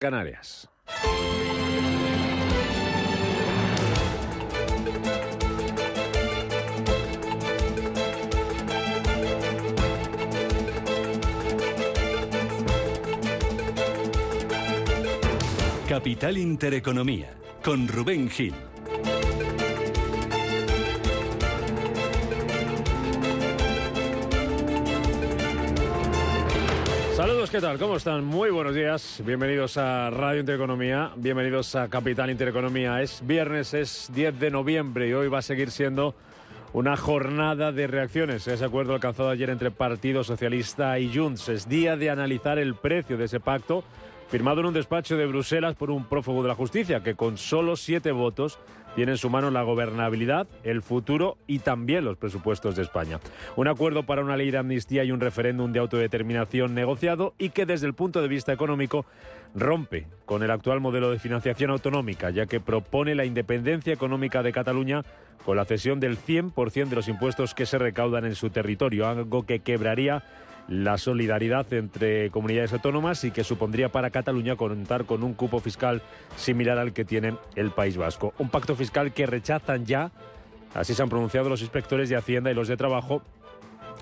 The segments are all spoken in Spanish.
Canarias. Capital Intereconomía, con Rubén Gil. Saludos, ¿qué tal? ¿Cómo están? Muy buenos días. Bienvenidos a Radio Intereconomía, bienvenidos a Capital Intereconomía. Es viernes, es 10 de noviembre y hoy va a seguir siendo una jornada de reacciones. Ese acuerdo alcanzado ayer entre Partido Socialista y Junts. Es día de analizar el precio de ese pacto firmado en un despacho de Bruselas por un prófugo de la justicia que con solo 7 votos tiene en su mano la gobernabilidad, el futuro y también los presupuestos de España. Un acuerdo para una ley de amnistía y un referéndum de autodeterminación negociado y que desde el punto de vista económico rompe con el actual modelo de financiación autonómica, ya que propone la independencia económica de Cataluña con la cesión del 100% de los impuestos que se recaudan en su territorio, algo que quebraría la solidaridad entre comunidades autónomas y que supondría para Cataluña contar con un cupo fiscal similar al que tiene el País Vasco. Un pacto fiscal que rechazan ya, así se han pronunciado los inspectores de Hacienda y los de Trabajo,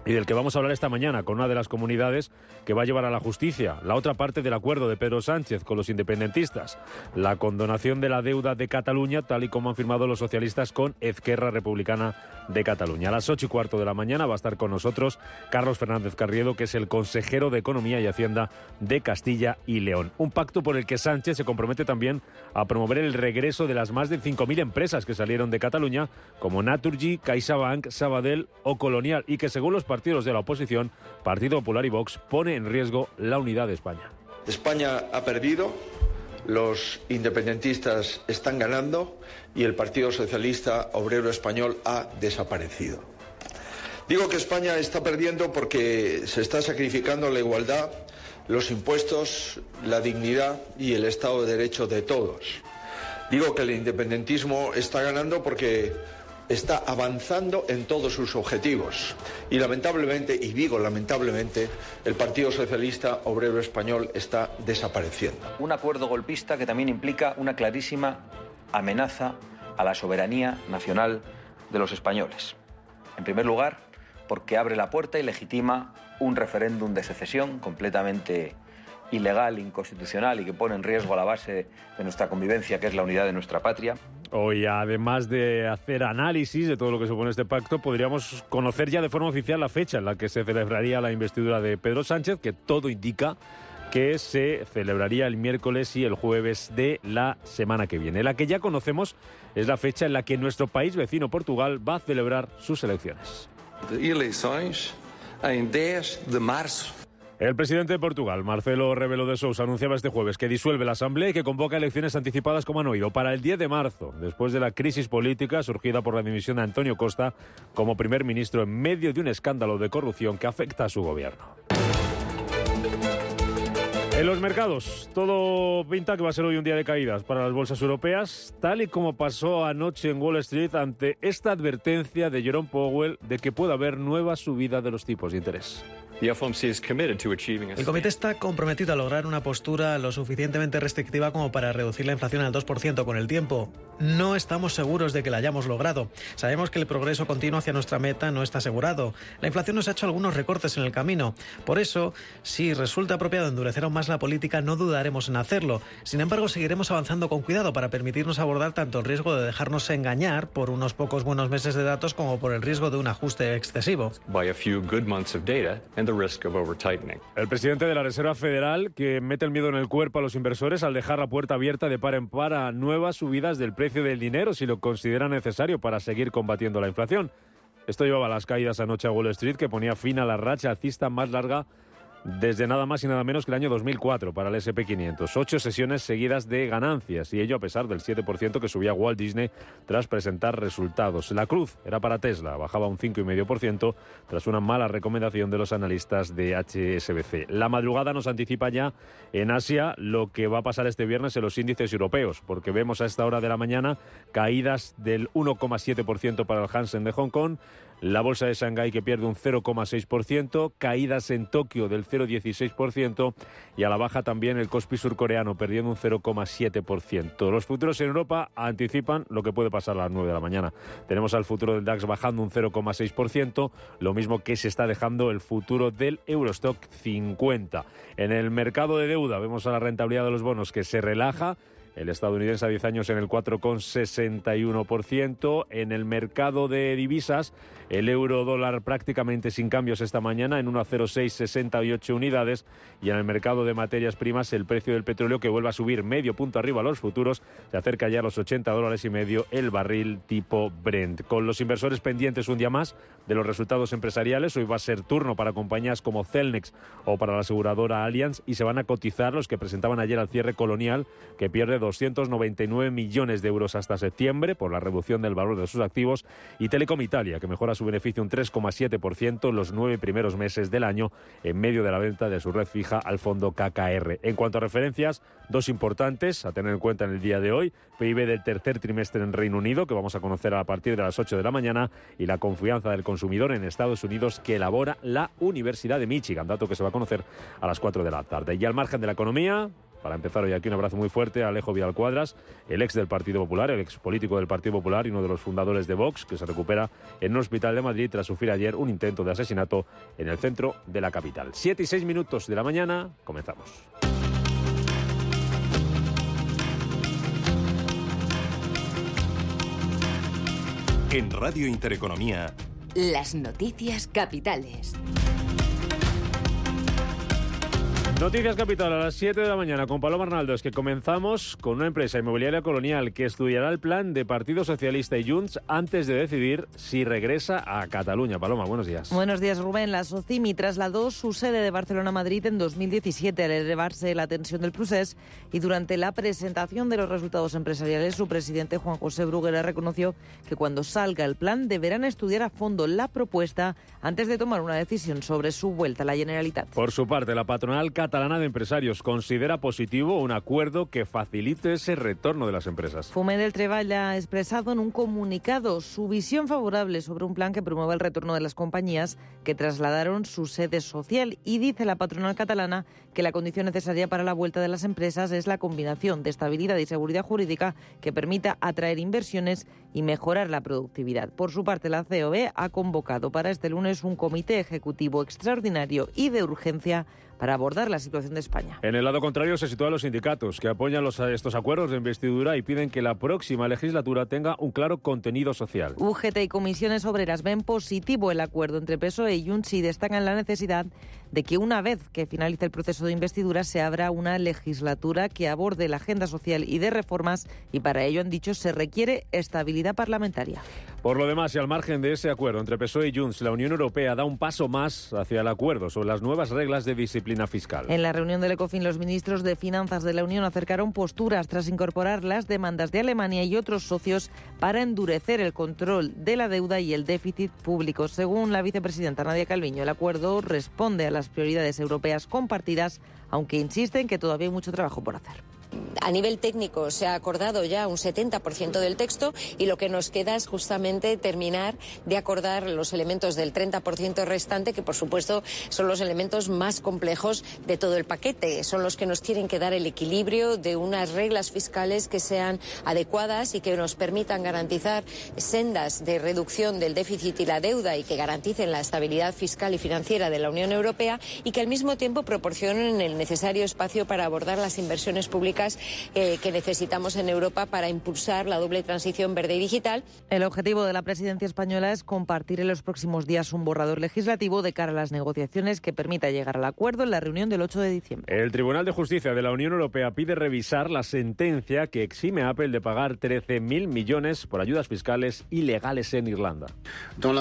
y del que vamos a hablar esta mañana con una de las comunidades que va a llevar a la justicia la otra parte del acuerdo de Pedro Sánchez con los independentistas, la condonación de la deuda de Cataluña, tal y como han firmado los socialistas con Esquerra Republicana de Cataluña. A las 8:15 de la mañana va a estar con nosotros Carlos Fernández Carriedo, que es el consejero de Economía y Hacienda de Castilla y León. Un pacto por el que Sánchez se compromete también a promover el regreso de las más de 5.000 empresas que salieron de Cataluña, como Naturgy, CaixaBank, Sabadell o Colonial, y que según los partidos de la oposición, Partido Popular y Vox, pone en riesgo la unidad de España. España ha perdido, los independentistas están ganando y el Partido Socialista Obrero Español ha desaparecido. Digo que España está perdiendo porque se está sacrificando la igualdad, los impuestos, la dignidad y el Estado de Derecho de todos. Digo que el independentismo está ganando porque está avanzando en todos sus objetivos. Y lamentablemente, y digo lamentablemente, el Partido Socialista Obrero Español está desapareciendo. Un acuerdo golpista que también implica una clarísima amenaza a la soberanía nacional de los españoles. En primer lugar, porque abre la puerta y legitima un referéndum de secesión completamente ilegal, inconstitucional y que pone en riesgo la base de nuestra convivencia, que es la unidad de nuestra patria. Hoy, además de hacer análisis de todo lo que supone este pacto, podríamos conocer ya de forma oficial la fecha en la que se celebraría la investidura de Pedro Sánchez, que todo indica que se celebraría el miércoles y el jueves de la semana que viene. La que ya conocemos es la fecha en la que nuestro país vecino Portugal va a celebrar sus elecciones. Eleições en 10 de marzo. El presidente de Portugal, Marcelo Rebelo de Sousa, anunciaba este jueves que disuelve la Asamblea y que convoca elecciones anticipadas, como han oído, para el 10 de marzo, después de la crisis política surgida por la dimisión de Antonio Costa como primer ministro en medio de un escándalo de corrupción que afecta a su gobierno. En los mercados, todo pinta que va a ser hoy un día de caídas para las bolsas europeas, tal y como pasó anoche en Wall Street ante esta advertencia de Jerome Powell de que puede haber nueva subida de los tipos de interés. El comité está comprometido a lograr una postura lo suficientemente restrictiva como para reducir la inflación al 2% con el tiempo. No estamos seguros de que la hayamos logrado. Sabemos que el progreso continuo hacia nuestra meta no está asegurado. La inflación nos ha hecho algunos recortes en el camino. Por eso, si resulta apropiado endurecer aún más la política, no dudaremos en hacerlo. Sin embargo, seguiremos avanzando con cuidado para permitirnos abordar tanto el riesgo de dejarnos engañar por unos pocos buenos meses de datos como por el riesgo de un ajuste excesivo. El presidente de la Reserva Federal, que mete el miedo en el cuerpo a los inversores al dejar la puerta abierta de par en par a nuevas subidas del precio del dinero si lo considera necesario para seguir combatiendo la inflación. Esto llevaba a las caídas anoche a Wall Street, que ponía fin a la racha alcista más larga desde nada más y nada menos que el año 2004 para el S&P 500. 8 sesiones seguidas de ganancias, y ello a pesar del 7% que subía Walt Disney tras presentar resultados. La cruz era para Tesla, bajaba un 5,5% tras una mala recomendación de los analistas de HSBC. La madrugada nos anticipa ya en Asia lo que va a pasar este viernes en los índices europeos, porque vemos a esta hora de la mañana caídas del 1,7% para el Hansen de Hong Kong, La bolsa de Shanghái que pierde un 0,6%, caídas en Tokio del 0,16% y a la baja también el Kospi surcoreano perdiendo un 0,7%. Los futuros en Europa anticipan lo que puede pasar a las 9 de la mañana. Tenemos al futuro del DAX bajando un 0,6%, lo mismo que se está dejando el futuro del Eurostock 50. En el mercado de deuda vemos a la rentabilidad de los bonos que se relaja. El estadounidense a 10 años en el 4,61%. En el mercado de divisas, el euro dólar prácticamente sin cambios esta mañana en 1,0668 unidades. Y en el mercado de materias primas, el precio del petróleo que vuelve a subir medio punto arriba a los futuros. Se acerca ya a los $80.50 el barril tipo Brent. Con los inversores pendientes un día más de los resultados empresariales, hoy va a ser turno para compañías como Celnex o para la aseguradora Allianz y se van a cotizar los que presentaban ayer al cierre Colonial, que pierde 299 millones de euros hasta septiembre por la reducción del valor de sus activos, y Telecom Italia, que mejora su beneficio un 3,7% en los 9 primeros meses del año en medio de la venta de su red fija al fondo KKR. En cuanto a referencias, dos importantes a tener en cuenta en el día de hoy: PIB del tercer trimestre en Reino Unido, que vamos a conocer a partir de las 8 de la mañana, y la confianza del consumidor en Estados Unidos que elabora la Universidad de Michigan, dato que se va a conocer a las 4 de la tarde. Y al margen de la economía, para empezar hoy aquí un abrazo muy fuerte a Alejo Vidal Cuadras, el ex del Partido Popular, el ex político del Partido Popular y uno de los fundadores de Vox, que se recupera en un hospital de Madrid tras sufrir ayer un intento de asesinato en el centro de la capital. 7:06 de la mañana, comenzamos. En Radio Intereconomía, las noticias capitales. Noticias Capital a las 7 de la mañana con Paloma Arnaldo. Es que comenzamos con una empresa inmobiliaria Colonial que estudiará el plan de Partido Socialista y Junts antes de decidir si regresa a Cataluña. Paloma, buenos días. Buenos días, Rubén. La Socimi trasladó su sede de Barcelona a Madrid en 2017 al elevarse la tensión del procés, y durante la presentación de los resultados empresariales su presidente Juan José Bruguera reconoció que cuando salga el plan deberán estudiar a fondo la propuesta antes de tomar una decisión sobre su vuelta a la Generalitat. Por su parte, la patronal catalana de empresarios considera positivo un acuerdo que facilite ese retorno de las empresas. Foment del Treball ha expresado en un comunicado su visión favorable sobre un plan que promueva el retorno de las compañías que trasladaron su sede social, y dice la patronal catalana que la condición necesaria para la vuelta de las empresas es la combinación de estabilidad y seguridad jurídica que permita atraer inversiones y mejorar la productividad. Por su parte, la COE ha convocado para este lunes un comité ejecutivo extraordinario y de urgencia para abordar la situación de España. En el lado contrario se sitúan los sindicatos, que apoyan estos acuerdos de investidura y piden que la próxima legislatura tenga un claro contenido social. UGT y comisiones obreras ven positivo el acuerdo entre PSOE y Junts y destacan la necesidad de que una vez que finalice el proceso de investidura se abra una legislatura que aborde la agenda social y de reformas, y para ello, han dicho, se requiere estabilidad parlamentaria. Por lo demás, y al margen de ese acuerdo entre PSOE y Junts, la Unión Europea da un paso más hacia el acuerdo sobre las nuevas reglas de disciplina fiscal. En la reunión del Ecofin, los ministros de Finanzas de la Unión acercaron posturas tras incorporar las demandas de Alemania y otros socios para endurecer el control de la deuda y el déficit público. Según la vicepresidenta Nadia Calviño, el acuerdo responde a las prioridades europeas compartidas, aunque insiste en que todavía hay mucho trabajo por hacer. A nivel técnico se ha acordado ya un 70% del texto, y lo que nos queda es justamente terminar de acordar los elementos del 30% restante, que por supuesto son los elementos más complejos de todo el paquete. Son los que nos tienen que dar el equilibrio de unas reglas fiscales que sean adecuadas y que nos permitan garantizar sendas de reducción del déficit y la deuda, y que garanticen la estabilidad fiscal y financiera de la Unión Europea, y que al mismo tiempo proporcionen el necesario espacio para abordar las inversiones públicas que necesitamos en Europa para impulsar la doble transición verde y digital. El objetivo de la presidencia española es compartir en los próximos días un borrador legislativo de cara a las negociaciones que permita llegar al acuerdo en la reunión del 8 de diciembre. El Tribunal de Justicia de la Unión Europea pide revisar la sentencia que exime a Apple de pagar 13.000 millones por ayudas fiscales ilegales en Irlanda. El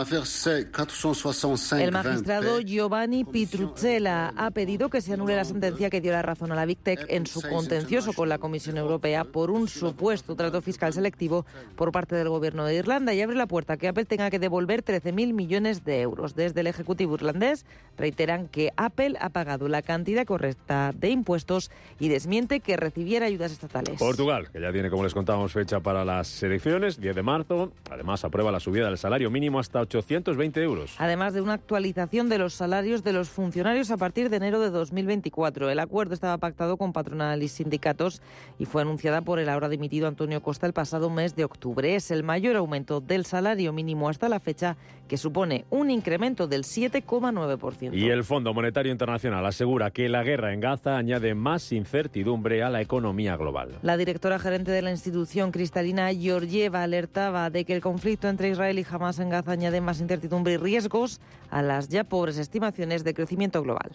magistrado Giovanni Pitruzzella ha pedido que se anule la sentencia que dio la razón a la Big Tech en su contencioso recurso con la Comisión Europea por un supuesto trato fiscal selectivo por parte del gobierno de Irlanda y abre la puerta a que Apple tenga que devolver 13.000 millones de euros. Desde el Ejecutivo irlandés reiteran que Apple ha pagado la cantidad correcta de impuestos y desmiente que recibiera ayudas estatales. Portugal, que ya tiene, como les contábamos, fecha para las elecciones, 10 de marzo. Además, aprueba la subida del salario mínimo hasta 820 euros. Además de una actualización de los salarios de los funcionarios a partir de enero de 2024. El acuerdo estaba pactado con patronal y sindicatos y fue anunciada por el ahora dimitido Antonio Costa el pasado mes de octubre. Es el mayor aumento del salario mínimo hasta la fecha, que supone un incremento del 7,9%. Y el Fondo Monetario Internacional asegura que la guerra en Gaza añade más incertidumbre a la economía global. La directora gerente de la institución, Kristalina Georgieva, alertaba de que el conflicto entre Israel y Hamas en Gaza añade más incertidumbre y riesgos a las ya pobres estimaciones de crecimiento global.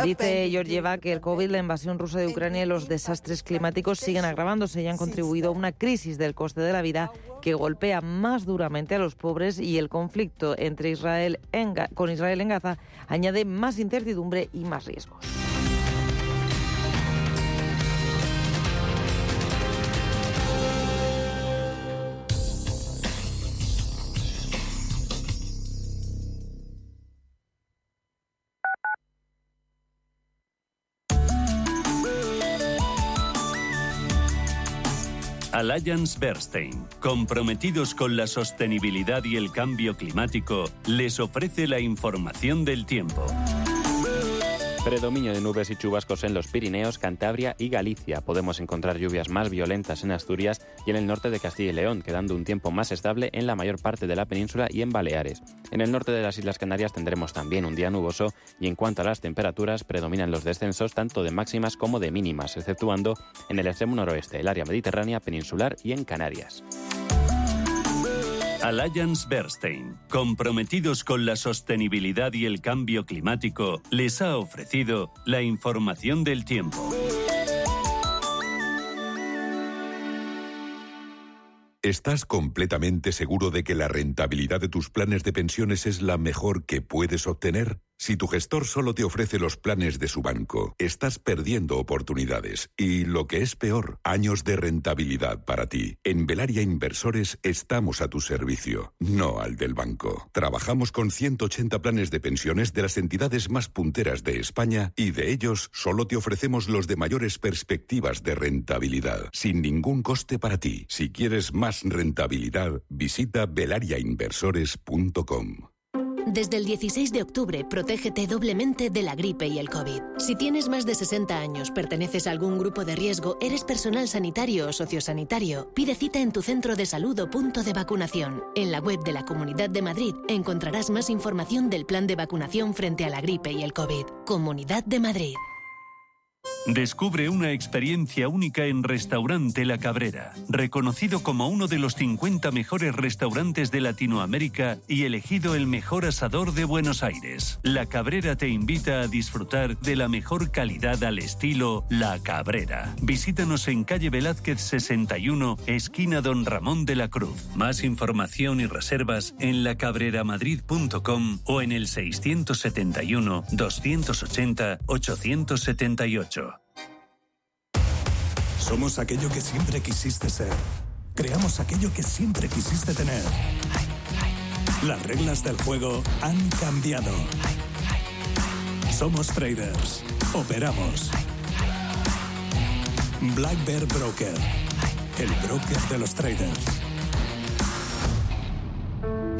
Dice Georgieva que el COVID, la invasión rusa de Ucrania y los desastres climáticos siguen agravándose y han contribuido a una crisis del coste de la vida que golpea más duramente a los pobres, y el conflicto entre con Israel en Gaza añade más incertidumbre y más riesgos. Allianz Bernstein, comprometidos con la sostenibilidad y el cambio climático, les ofrece la información del tiempo. Predominio de nubes y chubascos en los Pirineos, Cantabria y Galicia. Podemos encontrar lluvias más violentas en Asturias y en el norte de Castilla y León, quedando un tiempo más estable en la mayor parte de la península y en Baleares. En el norte de las Islas Canarias tendremos también un día nuboso, y en cuanto a las temperaturas, predominan los descensos tanto de máximas como de mínimas, exceptuando en el extremo noroeste, el área mediterránea, peninsular y en Canarias. Allianz Bernstein, comprometidos con la sostenibilidad y el cambio climático, les ha ofrecido la información del tiempo. ¿Estás completamente seguro de que la rentabilidad de tus planes de pensiones es la mejor que puedes obtener? Si tu gestor solo te ofrece los planes de su banco, estás perdiendo oportunidades y, lo que es peor, años de rentabilidad para ti. En Velaria Inversores estamos a tu servicio, no al del banco. Trabajamos con 180 planes de pensiones de las entidades más punteras de España y de ellos solo te ofrecemos los de mayores perspectivas de rentabilidad, sin ningún coste para ti. Si quieres más rentabilidad, visita velariainversores.com. Desde el 16 de octubre, protégete doblemente de la gripe y el COVID. Si tienes más de 60 años, perteneces a algún grupo de riesgo, eres personal sanitario o sociosanitario, pide cita en tu centro de salud o punto de vacunación. En la web de la Comunidad de Madrid encontrarás más información del plan de vacunación frente a la gripe y el COVID. Comunidad de Madrid. Descubre una experiencia única en Restaurante La Cabrera, reconocido como uno de los 50 mejores restaurantes de Latinoamérica y elegido el mejor asador de Buenos Aires. La Cabrera te invita a disfrutar de la mejor calidad al estilo La Cabrera. Visítanos en calle Velázquez 61, esquina Don Ramón de la Cruz. Más información y reservas en lacabreramadrid.com o en el 671 280 878. Somos aquello que siempre quisiste ser. Creamos aquello que siempre quisiste tener. Las reglas del juego han cambiado. Somos traders. Operamos. Black Bear Broker. El broker de los traders.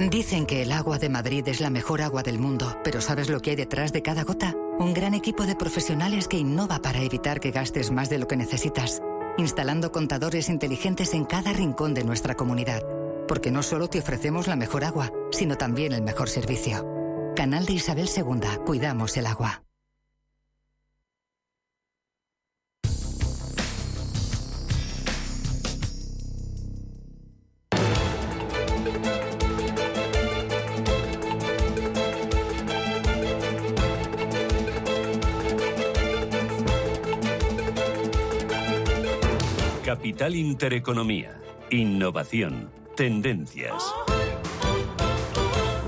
Dicen que el agua de Madrid es la mejor agua del mundo, pero ¿sabes lo que hay detrás de cada gota? Un gran equipo de profesionales que innova para evitar que gastes más de lo que necesitas, instalando contadores inteligentes en cada rincón de nuestra comunidad. Porque no solo te ofrecemos la mejor agua, sino también el mejor servicio. Canal de Isabel II. Cuidamos el agua. Capital Intereconomía. Innovación. Tendencias.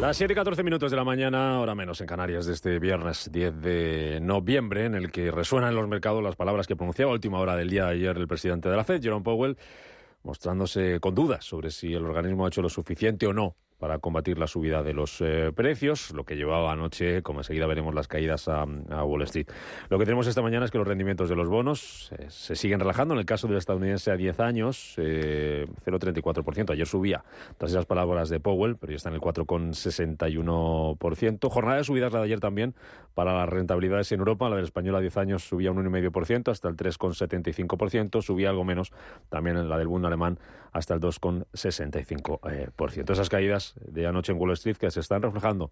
Las 7:14 de la mañana, hora menos en Canarias, de este viernes 10 de noviembre, en el que resuenan en los mercados las palabras que pronunciaba a última hora del día de ayer el presidente de la FED, Jerome Powell, mostrándose con dudas sobre si el organismo ha hecho lo suficiente o no para combatir la subida de los precios, lo que llevaba anoche, como enseguida veremos, las caídas a Wall Street. Lo que tenemos esta mañana es que los rendimientos de los bonos se siguen relajando. En el caso del estadounidense a 10 años, 0,34%. Ayer subía tras esas palabras de Powell, pero ya está en el 4,61%. Jornada de subidas la de ayer también para las rentabilidades en Europa. La del español a 10 años subía un 1,5% hasta el 3,75%. Subía algo menos también en la del Bund alemán hasta el 2,65%. Esas caídas de anoche en Wall Street que se están reflejando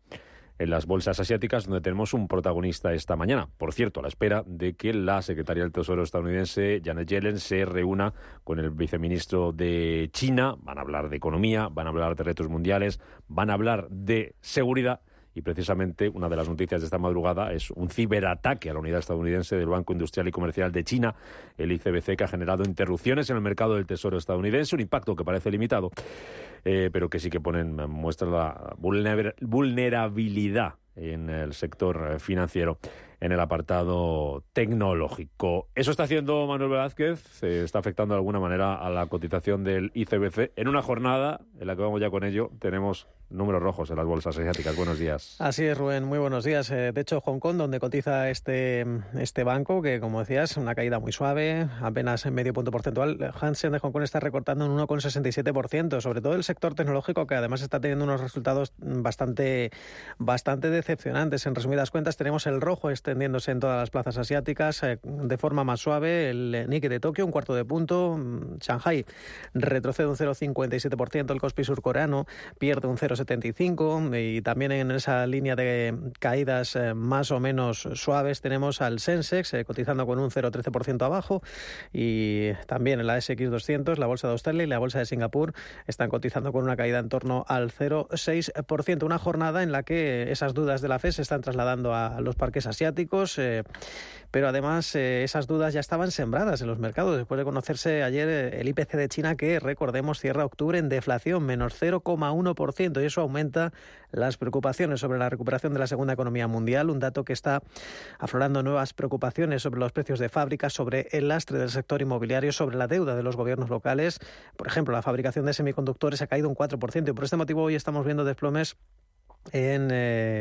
en las bolsas asiáticas, donde tenemos un protagonista esta mañana. Por cierto, a la espera de que la secretaria del Tesoro estadounidense, Janet Yellen, se reúna con el viceministro de China. Van a hablar de economía, van a hablar de retos mundiales, van a hablar de seguridad. Y precisamente una de las noticias de esta madrugada es un ciberataque a la unidad estadounidense del Banco Industrial y Comercial de China, el ICBC, que ha generado interrupciones en el mercado del Tesoro estadounidense, un impacto que parece limitado, pero que sí que muestra la vulnerabilidad en el sector financiero, en el apartado tecnológico. Eso está haciendo Manuel Velázquez, está afectando de alguna manera a la cotización del ICBC en una jornada en la que, vamos ya con ello, tenemos números rojos en las bolsas asiáticas. Buenos días. Así es, Rubén, muy buenos días. De hecho, Hong Kong, donde cotiza este banco, que como decías, una caída muy suave, apenas en medio punto porcentual. El Hansen de Hong Kong está recortando un 1,67%, sobre todo el sector tecnológico, que además está teniendo unos resultados bastante decepcionantes. En resumidas cuentas, tenemos el rojo extendiéndose en todas las plazas asiáticas de forma más suave. El Nikkei de Tokio, un cuarto de punto. Shanghai retrocede un 0,57%. El Kospi surcoreano pierde un 0,75%. Y también en esa línea de caídas más o menos suaves tenemos al Sensex cotizando con un 0,13% abajo, y también en la SX200, la bolsa de Australia y la bolsa de Singapur están cotizando con una caída en torno al 0,6%. Una jornada en la que esas dudas de la FED se están trasladando a los parques asiáticos, pero además esas dudas ya estaban sembradas en los mercados después de conocerse ayer el IPC de China, que recordemos cierra octubre en deflación, menos 0,1%, y eso aumenta las preocupaciones sobre la recuperación de la segunda economía mundial, un dato que está aflorando nuevas preocupaciones sobre los precios de fábrica, sobre el lastre del sector inmobiliario, sobre la deuda de los gobiernos locales. Por ejemplo, la fabricación de semiconductores ha caído un 4%, y por este motivo hoy estamos viendo desplomes en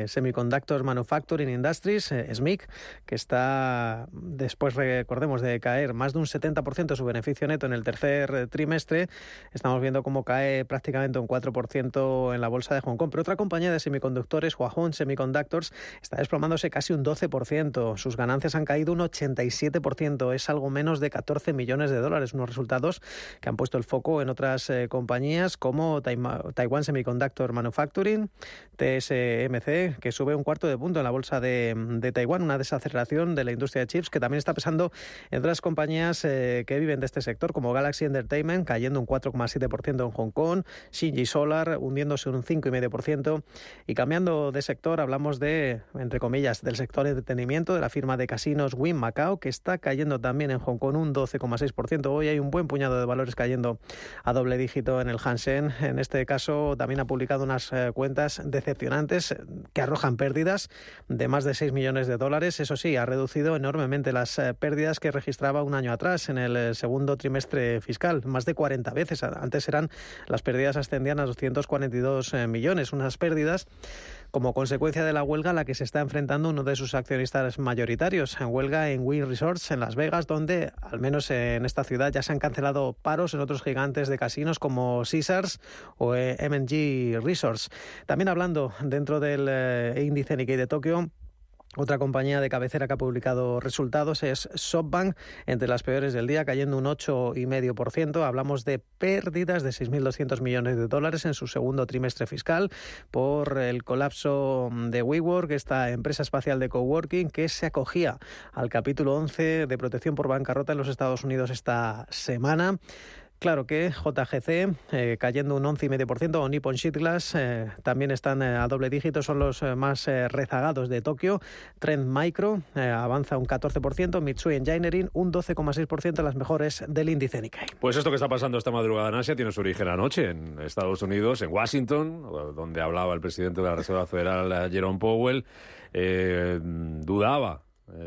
Semiconductor Manufacturing Industries, SMIC, que está, después, recordemos, de caer más de un 70% su beneficio neto en el tercer trimestre. Estamos viendo cómo cae prácticamente un 4% en la bolsa de Hong Kong. Pero otra compañía de semiconductores, Hua Hong Semiconductors, está desplomándose casi un 12%. Sus ganancias han caído un 87%. Es algo menos de 14 millones de dólares. Unos resultados que han puesto el foco en otras compañías como Taiwan Semiconductor Manufacturing, TSMC, que sube un cuarto de punto en la bolsa de Taiwán, una desaceleración de la industria de chips que también está pesando en otras compañías que viven de este sector, como Galaxy Entertainment, cayendo un 4,7% en Hong Kong, Shinji Solar hundiéndose un 5,5%, y cambiando de sector hablamos de, entre comillas, del sector de entretenimiento, de la firma de casinos Wynn Macau, que está cayendo también en Hong Kong un 12,6%. Hoy hay un buen puñado de valores cayendo a doble dígito en el Hansen. En este caso también ha publicado unas cuentas decepcionantes que arrojan pérdidas de más de 6 millones de dólares. Eso sí, ha reducido enormemente las pérdidas que registraba un año atrás, en el segundo trimestre fiscal, más de 40 veces. Antes las pérdidas ascendían a 242 millones, unas pérdidas como consecuencia de la huelga a la que se está enfrentando uno de sus accionistas mayoritarios, en huelga en Wynn Resorts en Las Vegas, donde, al menos en esta ciudad, ya se han cancelado paros en otros gigantes de casinos como Caesars o M&G Resorts. También hablando dentro del índice Nikkei de Tokio, otra compañía de cabecera que ha publicado resultados es SoftBank, entre las peores del día, cayendo un 8,5%. Hablamos de pérdidas de 6.200 millones de dólares en su segundo trimestre fiscal por el colapso de WeWork, esta empresa espacial de coworking que se acogía al capítulo 11 de protección por bancarrota en los Estados Unidos esta semana. Claro que JGC cayendo un 11,5%, o Nippon Sheetglass también están a doble dígito, son los más rezagados de Tokio. Trend Micro avanza un 14%, Mitsui Engineering un 12,6%, las mejores del índice Nikkei. Pues esto que está pasando esta madrugada en Asia tiene su origen anoche en Estados Unidos, en Washington, donde hablaba el presidente de la Reserva Federal, Jerome Powell. Dudaba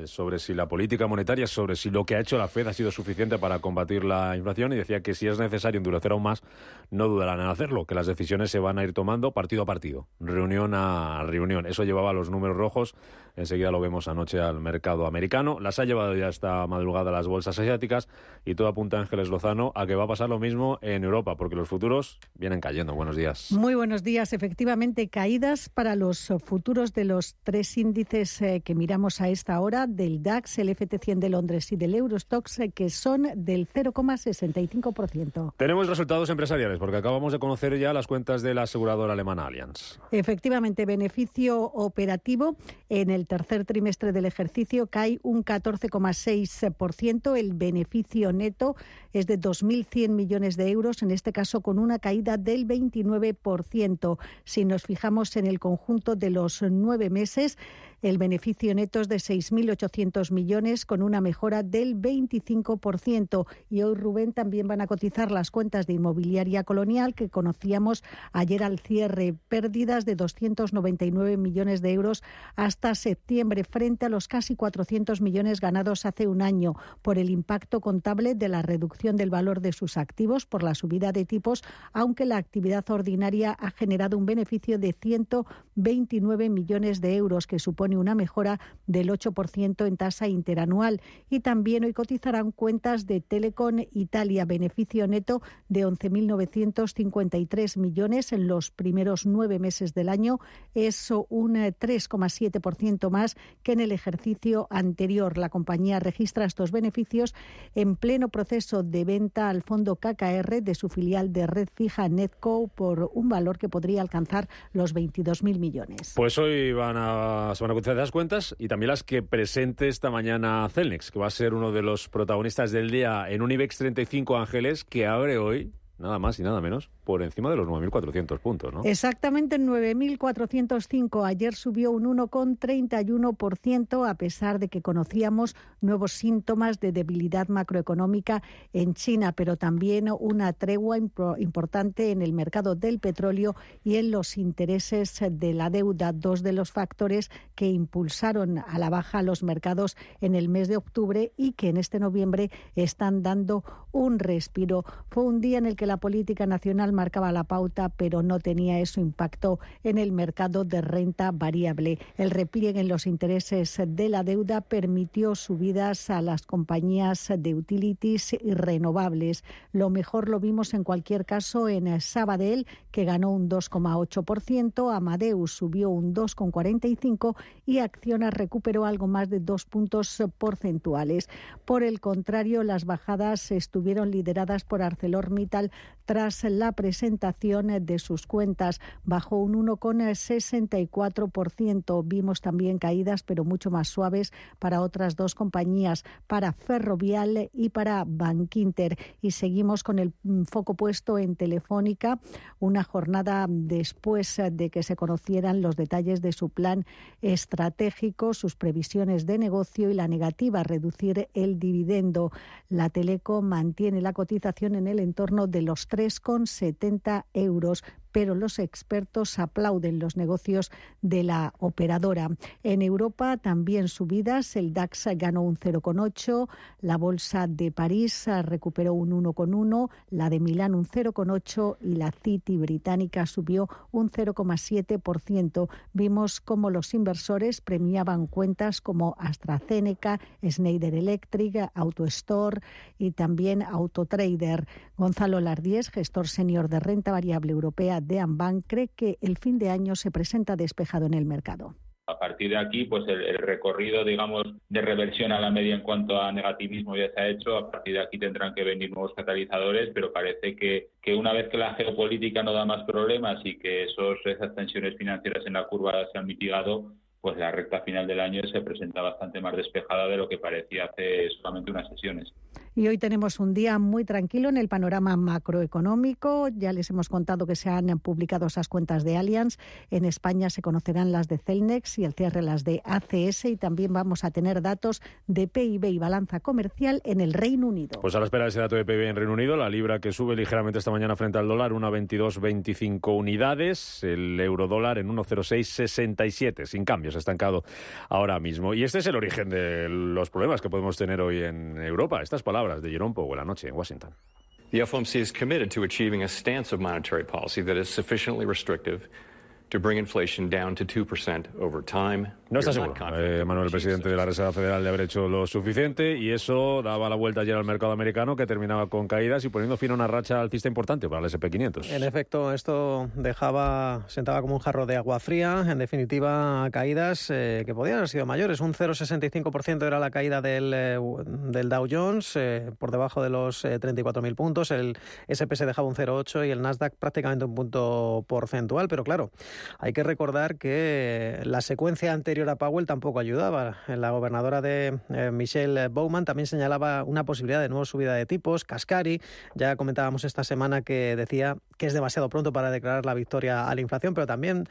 sobre si la política monetaria, sobre si lo que ha hecho la Fed ha sido suficiente para combatir la inflación, y decía que si es necesario endurecer aún más, no dudarán en hacerlo, que las decisiones se van a ir tomando partido a partido, reunión a reunión. Eso llevaba a los números rojos, enseguida lo vemos anoche al mercado americano. Las ha llevado ya esta madrugada a las bolsas asiáticas y todo apunta, Ángeles Lozano, a que va a pasar lo mismo en Europa, porque los futuros vienen cayendo. Buenos días. Muy buenos días. Efectivamente, caídas para los futuros de los tres índices que miramos a esta hora, del DAX, el FT100 de Londres y del Eurostoxx, que son del 0,65%. Tenemos resultados empresariales, porque acabamos de conocer ya las cuentas de la aseguradora alemana Allianz. Efectivamente, beneficio operativo en el tercer trimestre del ejercicio cae un 14,6%. El beneficio neto es de 2.100 millones de euros, en este caso con una caída del 29%. Si nos fijamos en el conjunto de los 9 meses, el beneficio neto es de 6.800 millones, con una mejora del 25%. Y hoy, Rubén, también van a cotizar las cuentas de Inmobiliaria Colonial, que conocíamos ayer al cierre. Pérdidas de 299 millones de euros hasta septiembre, frente a los casi 400 millones ganados hace un año, por el impacto contable de la reducción del valor de sus activos por la subida de tipos, aunque la actividad ordinaria ha generado un beneficio de 129 millones de euros, que supone una mejora del 8% en tasa interanual. Y también hoy cotizarán cuentas de Telecom Italia, beneficio neto de 11.953 millones en los primeros 9 meses del año. Eso un 3,7% más que en el ejercicio anterior. La compañía registra estos beneficios en pleno proceso de venta al fondo KKR de su filial de red fija Netco por un valor que podría alcanzar los 22.000 millones. Pues hoy se van a cotizar esas cuentas y también las que presente esta mañana Celnex, que va a ser uno de los protagonistas del día en un IBEX 35, Ángeles, que abre hoy nada más y nada menos por encima de los 9.400 puntos, ¿no? Exactamente, en 9.405. Ayer subió un 1,31%, a pesar de que conocíamos nuevos síntomas de debilidad macroeconómica en China, pero también una tregua importante en el mercado del petróleo y en los intereses de la deuda, dos de los factores que impulsaron a la baja los mercados en el mes de octubre y que en este noviembre están dando un respiro. Fue un día en el que la política nacional marcaba la pauta, pero no tenía eso impacto en el mercado de renta variable. El repliegue en los intereses de la deuda permitió subidas a las compañías de utilities y renovables. Lo mejor lo vimos en cualquier caso en Sabadell, que ganó un 2,8%, Amadeus subió un 2,45% y Acciona recuperó algo más de 2 puntos porcentuales. Por el contrario, las bajadas estuvieron lideradas por ArcelorMittal tras la presentación de sus cuentas. Bajó un 1,64%. Vimos también caídas, pero mucho más suaves, para otras dos compañías, para Ferrovial y para Bankinter. Y seguimos con el foco puesto en Telefónica, una jornada después de que se conocieran los detalles de su plan estratégico, sus previsiones de negocio y la negativa a reducir el dividendo. La Teleco mantiene la cotización en el entorno de los 3,70 euros, pero los expertos aplauden los negocios de la operadora. En Europa también subidas, el DAX ganó un 0,8%, la bolsa de París recuperó un 1,1%, la de Milán un 0,8% y la City británica subió un 0,7%. Vimos cómo los inversores premiaban cuentas como AstraZeneca, Schneider Electric, AutoStore y también Autotrader. Gonzalo Lardíez, gestor senior de renta variable europea de Ambank, cree que el fin de año se presenta despejado en el mercado. A partir de aquí, pues el recorrido, digamos, de reversión a la media en cuanto a negativismo ya se ha hecho. A partir de aquí tendrán que venir nuevos catalizadores, pero parece que una vez que la geopolítica no da más problemas y que esas tensiones financieras en la curva se han mitigado, pues la recta final del año se presenta bastante más despejada de lo que parecía hace solamente unas sesiones. Y hoy tenemos un día muy tranquilo en el panorama macroeconómico. Ya les hemos contado que se han publicado esas cuentas de Allianz. En España se conocerán las de Celnex y el cierre las de ACS, y también vamos a tener datos de PIB y balanza comercial en el Reino Unido. Pues a la espera de ese dato de PIB en Reino Unido, la libra que sube ligeramente esta mañana frente al dólar, 1,2225 unidades, el eurodólar en 1,0667, sin cambios, estancado ahora mismo. Y este es el origen de los problemas que podemos tener hoy en Europa. Estas palabras de Jerome Powell anoche en Washington. The FOMC is committed to achieving a stance of monetary policy that is sufficiently restrictive to bring inflation down to 2% over time. No está seguro, Manuel, el presidente de la Reserva Federal, de haber hecho lo suficiente, y eso daba la vuelta ayer al mercado americano, que terminaba con caídas y poniendo fin a una racha alcista importante para el S&P 500. En efecto, esto sentaba como un jarro de agua fría. En definitiva, caídas que podían haber sido mayores. Un 0,65% era la caída del Dow Jones, por debajo de los 34.000 puntos. El S&P se dejaba un 0,8 y el Nasdaq prácticamente un punto porcentual. Pero claro, hay que recordar que la secuencia anterior a Powell tampoco ayudaba. La gobernadora de Michelle Bowman también señalaba una posibilidad de nueva subida de tipos. Kaspari, ya comentábamos esta semana que decía que es demasiado pronto para declarar la victoria a la inflación, pero también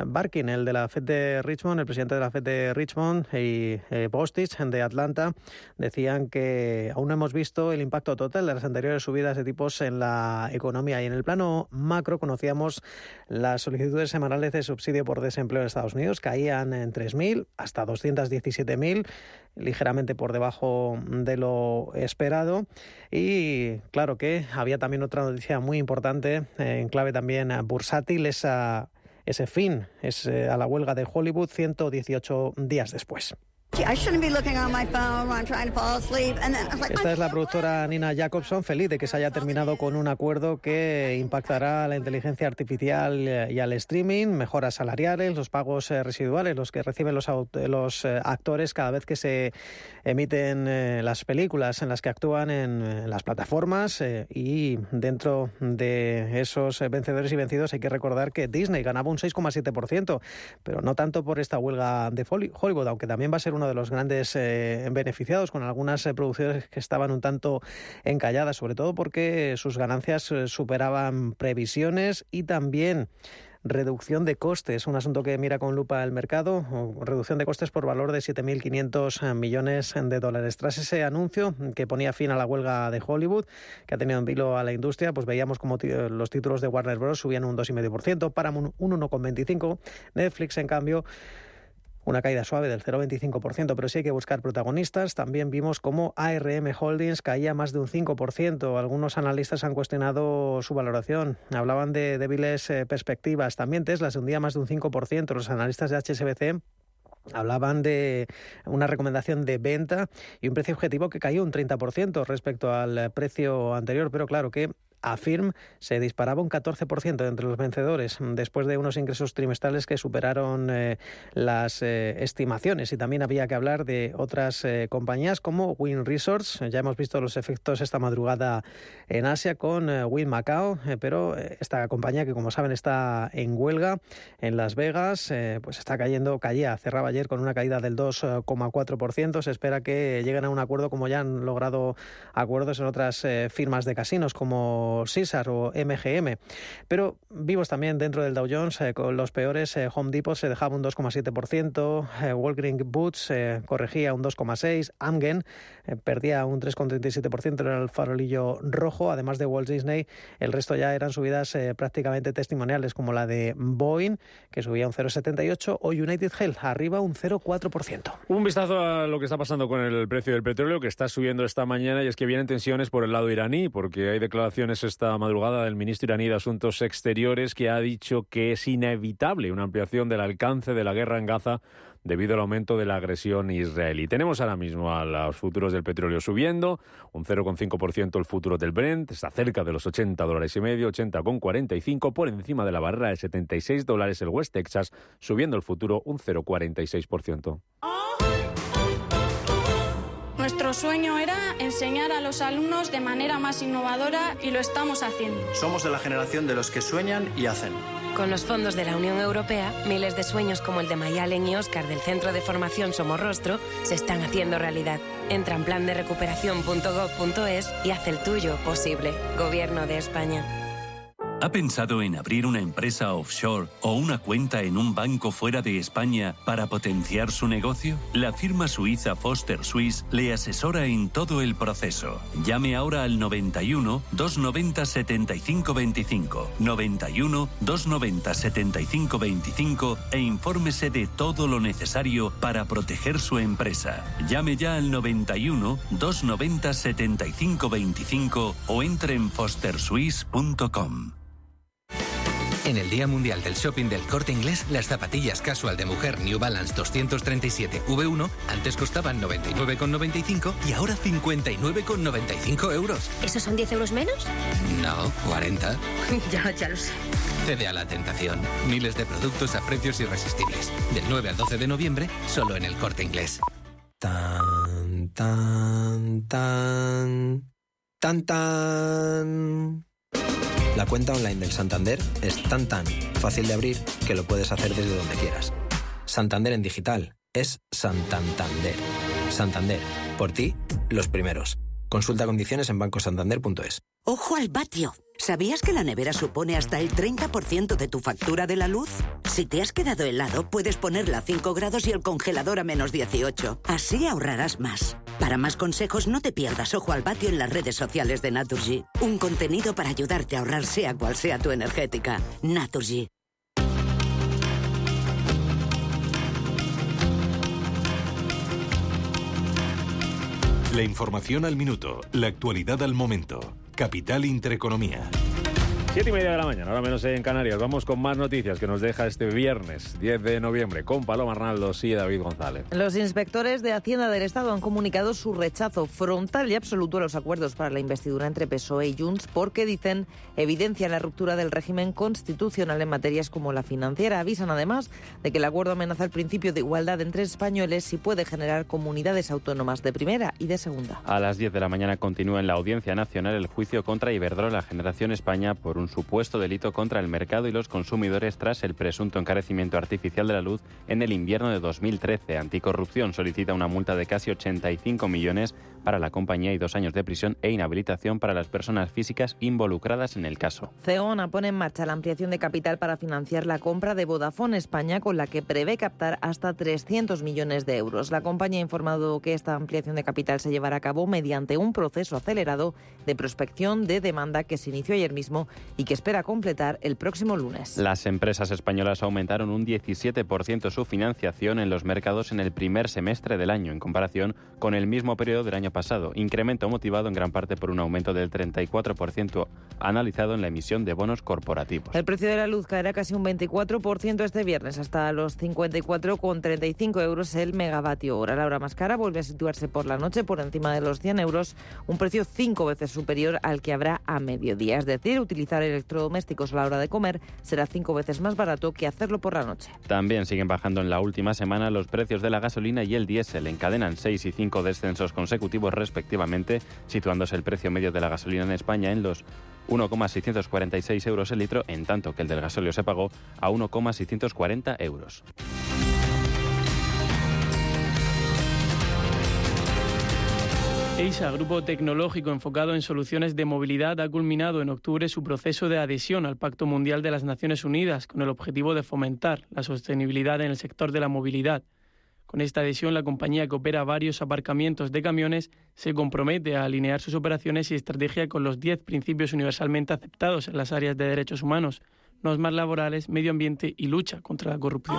Barkin, el de la Fed de Richmond, el presidente de la Fed de Richmond, y Bostich de Atlanta, decían que aún no hemos visto el impacto total de las anteriores subidas de tipos en la economía. Y en el plano macro conocíamos las solicitudes semanales de subsidio por desempleo en Estados Unidos, caían en 3.000 hasta 217.000, ligeramente por debajo de lo esperado. Y claro que había también otra noticia muy importante, en clave también bursátil, ese fin a la huelga de Hollywood 118 días después. Esta es la productora Nina Jacobson, feliz de que se haya terminado con un acuerdo que impactará a la inteligencia artificial y al streaming, mejoras salariales, los pagos residuales, los que reciben los actores cada vez que se emiten las películas en las que actúan en las plataformas. Y dentro de esos vencedores y vencidos hay que recordar que Disney ganaba un 6,7%, pero no tanto por esta huelga de Hollywood, aunque también va a ser uno de los grandes beneficiados, con algunas producciones que estaban un tanto encalladas, sobre todo porque sus ganancias superaban previsiones, y también reducción de costes, un asunto que mira con lupa el mercado, reducción de costes por valor de 7.500 millones de dólares. Tras ese anuncio que ponía fin a la huelga de Hollywood, que ha tenido en vilo a la industria, pues veíamos como los títulos de Warner Bros. Subían un 2,5%, Paramount un 1,25%, Netflix, en cambio, una caída suave del 0,25%, pero sí hay que buscar protagonistas. También vimos cómo ARM Holdings caía más de un 5%. Algunos analistas han cuestionado su valoración. Hablaban de débiles perspectivas. También Tesla se hundía más de un 5%. Los analistas de HSBC hablaban de una recomendación de venta y un precio objetivo que cayó un 30% respecto al precio anterior. Pero claro que Affirm se disparaba un 14% entre los vencedores, después de unos ingresos trimestrales que superaron las estimaciones. Y también había que hablar de otras compañías como Wynn Resorts. Ya hemos visto los efectos esta madrugada en Asia con Wynn Macao, pero esta compañía, que como saben está en huelga en Las Vegas, pues cerraba ayer con una caída del 2,4%. Se espera que lleguen a un acuerdo, como ya han logrado acuerdos en otras firmas de casinos como Caesars o MGM. Pero vivos también dentro del Dow Jones, con los peores. Home Depot se dejaba un 2,7%, Walgreens Boots corregía un 2,6%, Amgen perdía un 3,37%, era el farolillo rojo. Además de Walt Disney, el resto ya eran subidas prácticamente testimoniales, como la de Boeing, que subía un 0,78%, o United Health arriba un 0,4%. Un vistazo a lo que está pasando con el precio del petróleo, que está subiendo esta mañana, y es que vienen tensiones por el lado iraní, porque hay declaraciones esta madrugada del ministro iraní de Asuntos Exteriores, que ha dicho que es inevitable una ampliación del alcance de la guerra en Gaza debido al aumento de la agresión israelí. Tenemos ahora mismo a los futuros del petróleo subiendo, un 0,5% el futuro del Brent, está cerca de los $80.50, 80,45, por encima de la barrera de $76 el West Texas, subiendo el futuro un 0,46%. Nuestro sueño era enseñar a los alumnos de manera más innovadora y lo estamos haciendo. Somos de la generación de los que sueñan y hacen. Con los fondos de la Unión Europea, miles de sueños como el de Mayalen y Óscar del Centro de Formación Somorrostro se están haciendo realidad. Entra en planderecuperación.gov.es y haz el tuyo posible. Gobierno de España. ¿Ha pensado en abrir una empresa offshore o una cuenta en un banco fuera de España para potenciar su negocio? La firma suiza Foster Swiss le asesora en todo el proceso. Llame ahora al 91 290 75 25, 91 290 75 25 e infórmese de todo lo necesario para proteger su empresa. Llame ya al 91 290 75 25 o entre en fosterswiss.com. En el Día Mundial del Shopping del Corte Inglés, las zapatillas casual de mujer New Balance 237 V1 antes costaban 99,95 y ahora 59,95 euros. ¿Esos son 10 euros menos? No, 40. Ya lo sé. Cede a la tentación. Miles de productos a precios irresistibles. Del 9 al 12 de noviembre, solo en el Corte Inglés. Tan, tan, tan, tan, tan. La cuenta online del Santander es tan fácil de abrir que lo puedes hacer desde donde quieras. Santander en digital es Santander. Santander, por ti, los primeros. Consulta condiciones en bancosantander.es. ¡Ojo al vatio! ¿Sabías que la nevera supone hasta el 30% de tu factura de la luz? Si te has quedado helado, puedes ponerla a 5 grados y el congelador a menos 18. Así ahorrarás más. Para más consejos, no te pierdas Ojo al vatio en las redes sociales de Naturgy. Un contenido para ayudarte a ahorrar sea cual sea tu energética. Naturgy. La información al minuto, la actualidad al momento. Capital Intereconomía. 7:30 de la mañana, ahora menos en Canarias. Vamos con más noticias que nos deja este viernes 10 de noviembre con Paloma Arnaldos y David González. Los inspectores de Hacienda del Estado han comunicado su rechazo frontal y absoluto a los acuerdos para la investidura entre PSOE y Junts porque, dicen, evidencian la ruptura del régimen constitucional en materias como la financiera. Avisan además de que el acuerdo amenaza el principio de igualdad entre españoles y puede generar comunidades autónomas de primera y de segunda. A las 10 de la mañana continúa en la Audiencia Nacional el juicio contra Iberdrola Generación España por un supuesto delito contra el mercado y los consumidores tras el presunto encarecimiento artificial de la luz en el invierno de 2013. Anticorrupción solicita una multa de casi 85 millones para la compañía y 2 años de prisión e inhabilitación para las personas físicas involucradas en el caso. Zegona pone en marcha la ampliación de capital para financiar la compra de Vodafone España, con la que prevé captar hasta 300 millones de euros. La compañía ha informado que esta ampliación de capital se llevará a cabo mediante un proceso acelerado de prospección de demanda que se inició ayer mismo y que espera completar el próximo lunes. Las empresas españolas aumentaron un 17% su financiación en los mercados en el primer semestre del año, en comparación con el mismo periodo del año pasado. Incremento motivado en gran parte por un aumento del 34% analizado en la emisión de bonos corporativos. El precio de la luz caerá casi un 24% este viernes, hasta los 54,35 euros el megavatio hora. La hora más cara vuelve a situarse por la noche por encima de los 100 euros, un precio 5 veces superior al que habrá a mediodía. Es decir, utilizar electrodomésticos a la hora de comer será 5 veces más barato que hacerlo por la noche. También siguen bajando en la última semana los precios de la gasolina y el diésel. Encadenan 6 y 5 descensos consecutivos respectivamente, situándose el precio medio de la gasolina en España en los 1,646 euros el litro, en tanto que el del gasóleo se pagó a 1,640 euros. EISA, grupo tecnológico enfocado en soluciones de movilidad, ha culminado en octubre su proceso de adhesión al Pacto Mundial de las Naciones Unidas con el objetivo de fomentar la sostenibilidad en el sector de la movilidad. Con esta adhesión, la compañía, que opera varios aparcamientos de camiones, se compromete a alinear sus operaciones y estrategia con los 10 principios universalmente aceptados en las áreas de derechos humanos, normas laborales, medio ambiente y lucha contra la corrupción.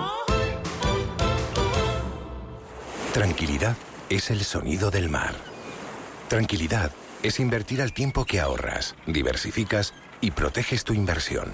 Tranquilidad es el sonido del mar. Tranquilidad es invertir al tiempo que ahorras, diversificas y proteges tu inversión.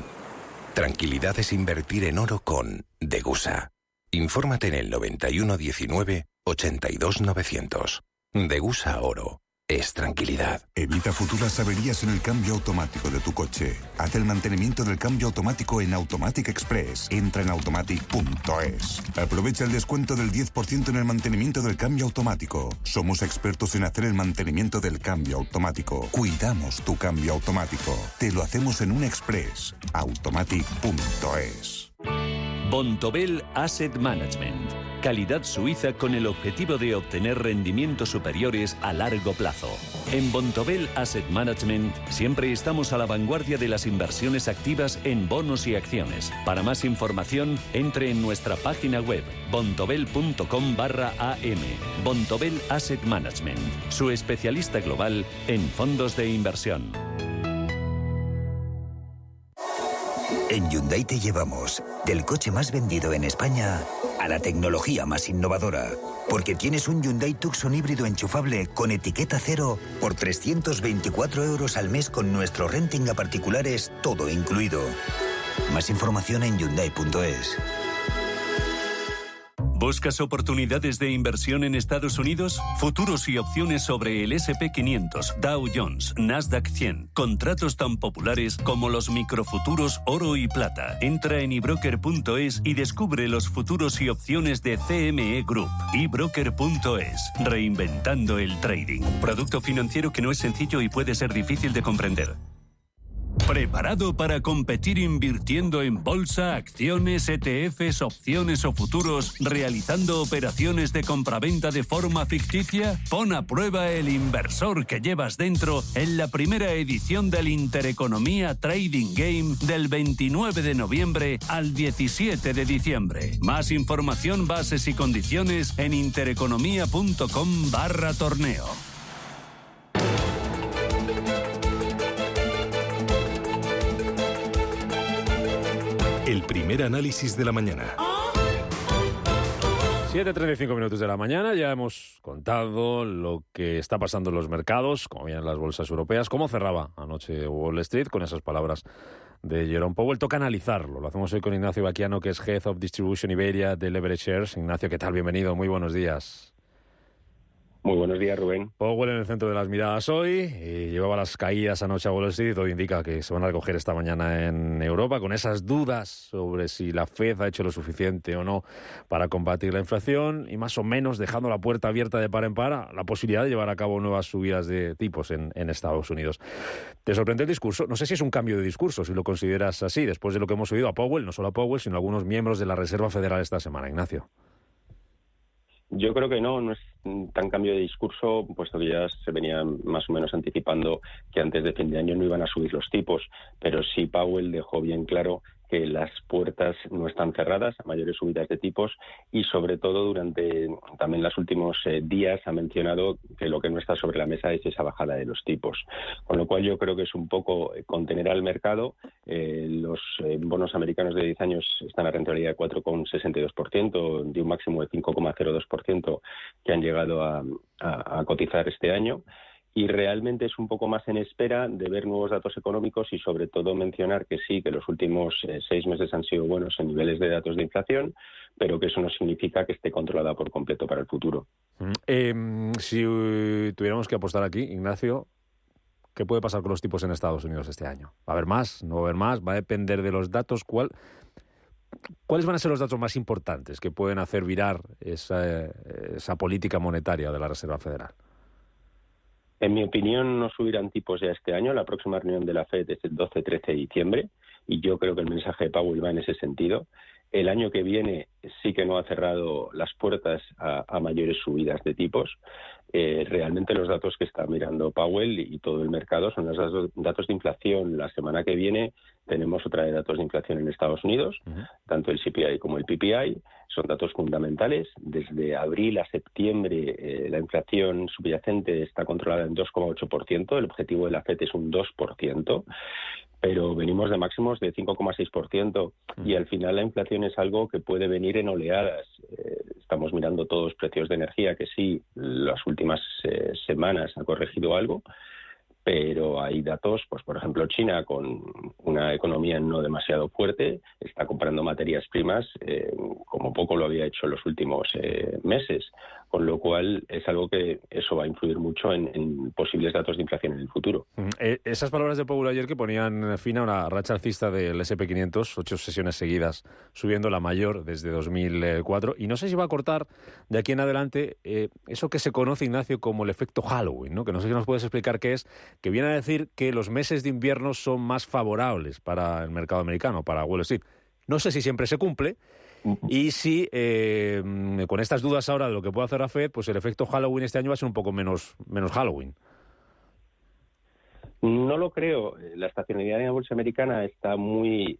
Tranquilidad es invertir en oro con Degusa. Infórmate en el 91 19 82 900. Degusa Oro. Es tranquilidad. Evita futuras averías en el cambio automático de tu coche. Haz el mantenimiento del cambio automático en Automatic Express. Entra en automatic.es. Aprovecha el descuento del 10% en el mantenimiento del cambio automático. Somos expertos en hacer el mantenimiento del cambio automático. Cuidamos tu cambio automático. Te lo hacemos en un Express. Automatic.es. Bontobel Asset Management. calidad suiza con el objetivo de obtener rendimientos superiores a largo plazo. En Bontobel Asset Management siempre estamos a la vanguardia de las inversiones activas en bonos y acciones. Para más información, entre en nuestra página web bontobel.com/am. Bontobel Asset Management, su especialista global en fondos de inversión. En Hyundai te llevamos del coche más vendido en España a la tecnología más innovadora. Porque tienes un Hyundai Tucson híbrido enchufable con etiqueta cero por 324 euros al mes con nuestro renting a particulares, todo incluido. Más información en Hyundai.es. ¿Buscas oportunidades de inversión en Estados Unidos? Futuros y opciones sobre el S&P 500, Dow Jones, Nasdaq 100. Contratos tan populares como los microfuturos oro y plata. Entra en ebroker.es y descubre los futuros y opciones de CME Group. ebroker.es. Reinventando el trading. Producto financiero que no es sencillo y puede ser difícil de comprender. ¿Preparado para competir invirtiendo en bolsa, acciones, ETFs, opciones o futuros, realizando operaciones de compraventa de forma ficticia? Pon a prueba el inversor que llevas dentro en la primera edición del Intereconomía Trading Game del 29 de noviembre al 17 de diciembre. Más información, bases y condiciones en intereconomía.com/torneo. El primer análisis de la mañana. 7:35 minutos de la mañana, ya hemos contado lo que está pasando en los mercados, cómo vienen las bolsas europeas, cómo cerraba anoche Wall Street con esas palabras de Jerome Powell. Toca analizarlo, lo hacemos hoy con Ignacio Baquiano, que es Head of Distribution Iberia de Leverage Shares. Ignacio, ¿qué tal? Bienvenido, muy buenos días. Muy buenos días, Rubén. Powell en el centro de las miradas hoy, y llevaba las caídas anoche a Wall Street, y todo indica que se van a recoger esta mañana en Europa, con esas dudas sobre si la Fed ha hecho lo suficiente o no para combatir la inflación, y más o menos dejando la puerta abierta de par en par a la posibilidad de llevar a cabo nuevas subidas de tipos en Estados Unidos. ¿Te sorprende el discurso? No sé si es un cambio de discurso, si lo consideras así, después de lo que hemos oído a Powell, no solo a Powell, sino a algunos miembros de la Reserva Federal esta semana. Ignacio. Yo creo que no es tan cambio de discurso, puesto que ya se venía más o menos anticipando que antes de fin de año no iban a subir los tipos, pero sí Powell dejó bien claro que las puertas no están cerradas a mayores subidas de tipos, y sobre todo durante también los últimos días ha mencionado que lo que no está sobre la mesa es esa bajada de los tipos. Con lo cual yo creo que es un poco contener al mercado. Los bonos americanos de 10 años están a rentabilidad de 4,62%, de un máximo de 5,02% que han llegado a cotizar este año. Y realmente es un poco más en espera de ver nuevos datos económicos y sobre todo mencionar que sí, que los últimos 6 meses han sido buenos en niveles de datos de inflación, pero que eso no significa que esté controlada por completo para el futuro. Si tuviéramos que apostar aquí, Ignacio, ¿qué puede pasar con los tipos en Estados Unidos este año? ¿Va a haber más? ¿No va a haber más? ¿Va a depender de los datos? ¿Cuáles van a ser los datos más importantes que pueden hacer virar esa política monetaria de la Reserva Federal? En mi opinión, no subirán tipos ya este año. La próxima reunión de la FED es el 12-13 de diciembre y yo creo que el mensaje de Powell va en ese sentido. El año que viene sí que no ha cerrado las puertas a mayores subidas de tipos. Realmente los datos que está mirando Powell y todo el mercado son los datos de inflación. La semana que viene tenemos otra de datos de inflación en Estados Unidos, tanto el CPI como el PPI. Son datos fundamentales. Desde abril a septiembre la inflación subyacente está controlada en 2,8%. El objetivo de la FED es un 2%. Pero venimos de máximos de 5,6% y al final la inflación es algo que puede venir en oleadas. Estamos mirando todos precios de energía, que sí, las últimas semanas ha corregido algo, pero hay datos, pues por ejemplo China, con una economía no demasiado fuerte, está comprando materias primas como poco lo había hecho en los últimos meses, con lo cual es algo que eso va a influir mucho en posibles datos de inflación en el futuro. Esas palabras de Powell ayer que ponían fin a una racha alcista del S&P 500, 8 sesiones seguidas, subiendo la mayor desde 2004, y no sé si va a cortar de aquí en adelante eso que se conoce, Ignacio, como el efecto Halloween, ¿no? Que no sé si nos puedes explicar qué es, que viene a decir que los meses de invierno son más favorables para el mercado americano, para Wall Street. No sé si siempre se cumple, Y si con estas dudas ahora de lo que puede hacer la Fed, pues el efecto Halloween este año va a ser un poco menos Halloween. No lo creo. La estacionalidad en la bolsa americana está muy,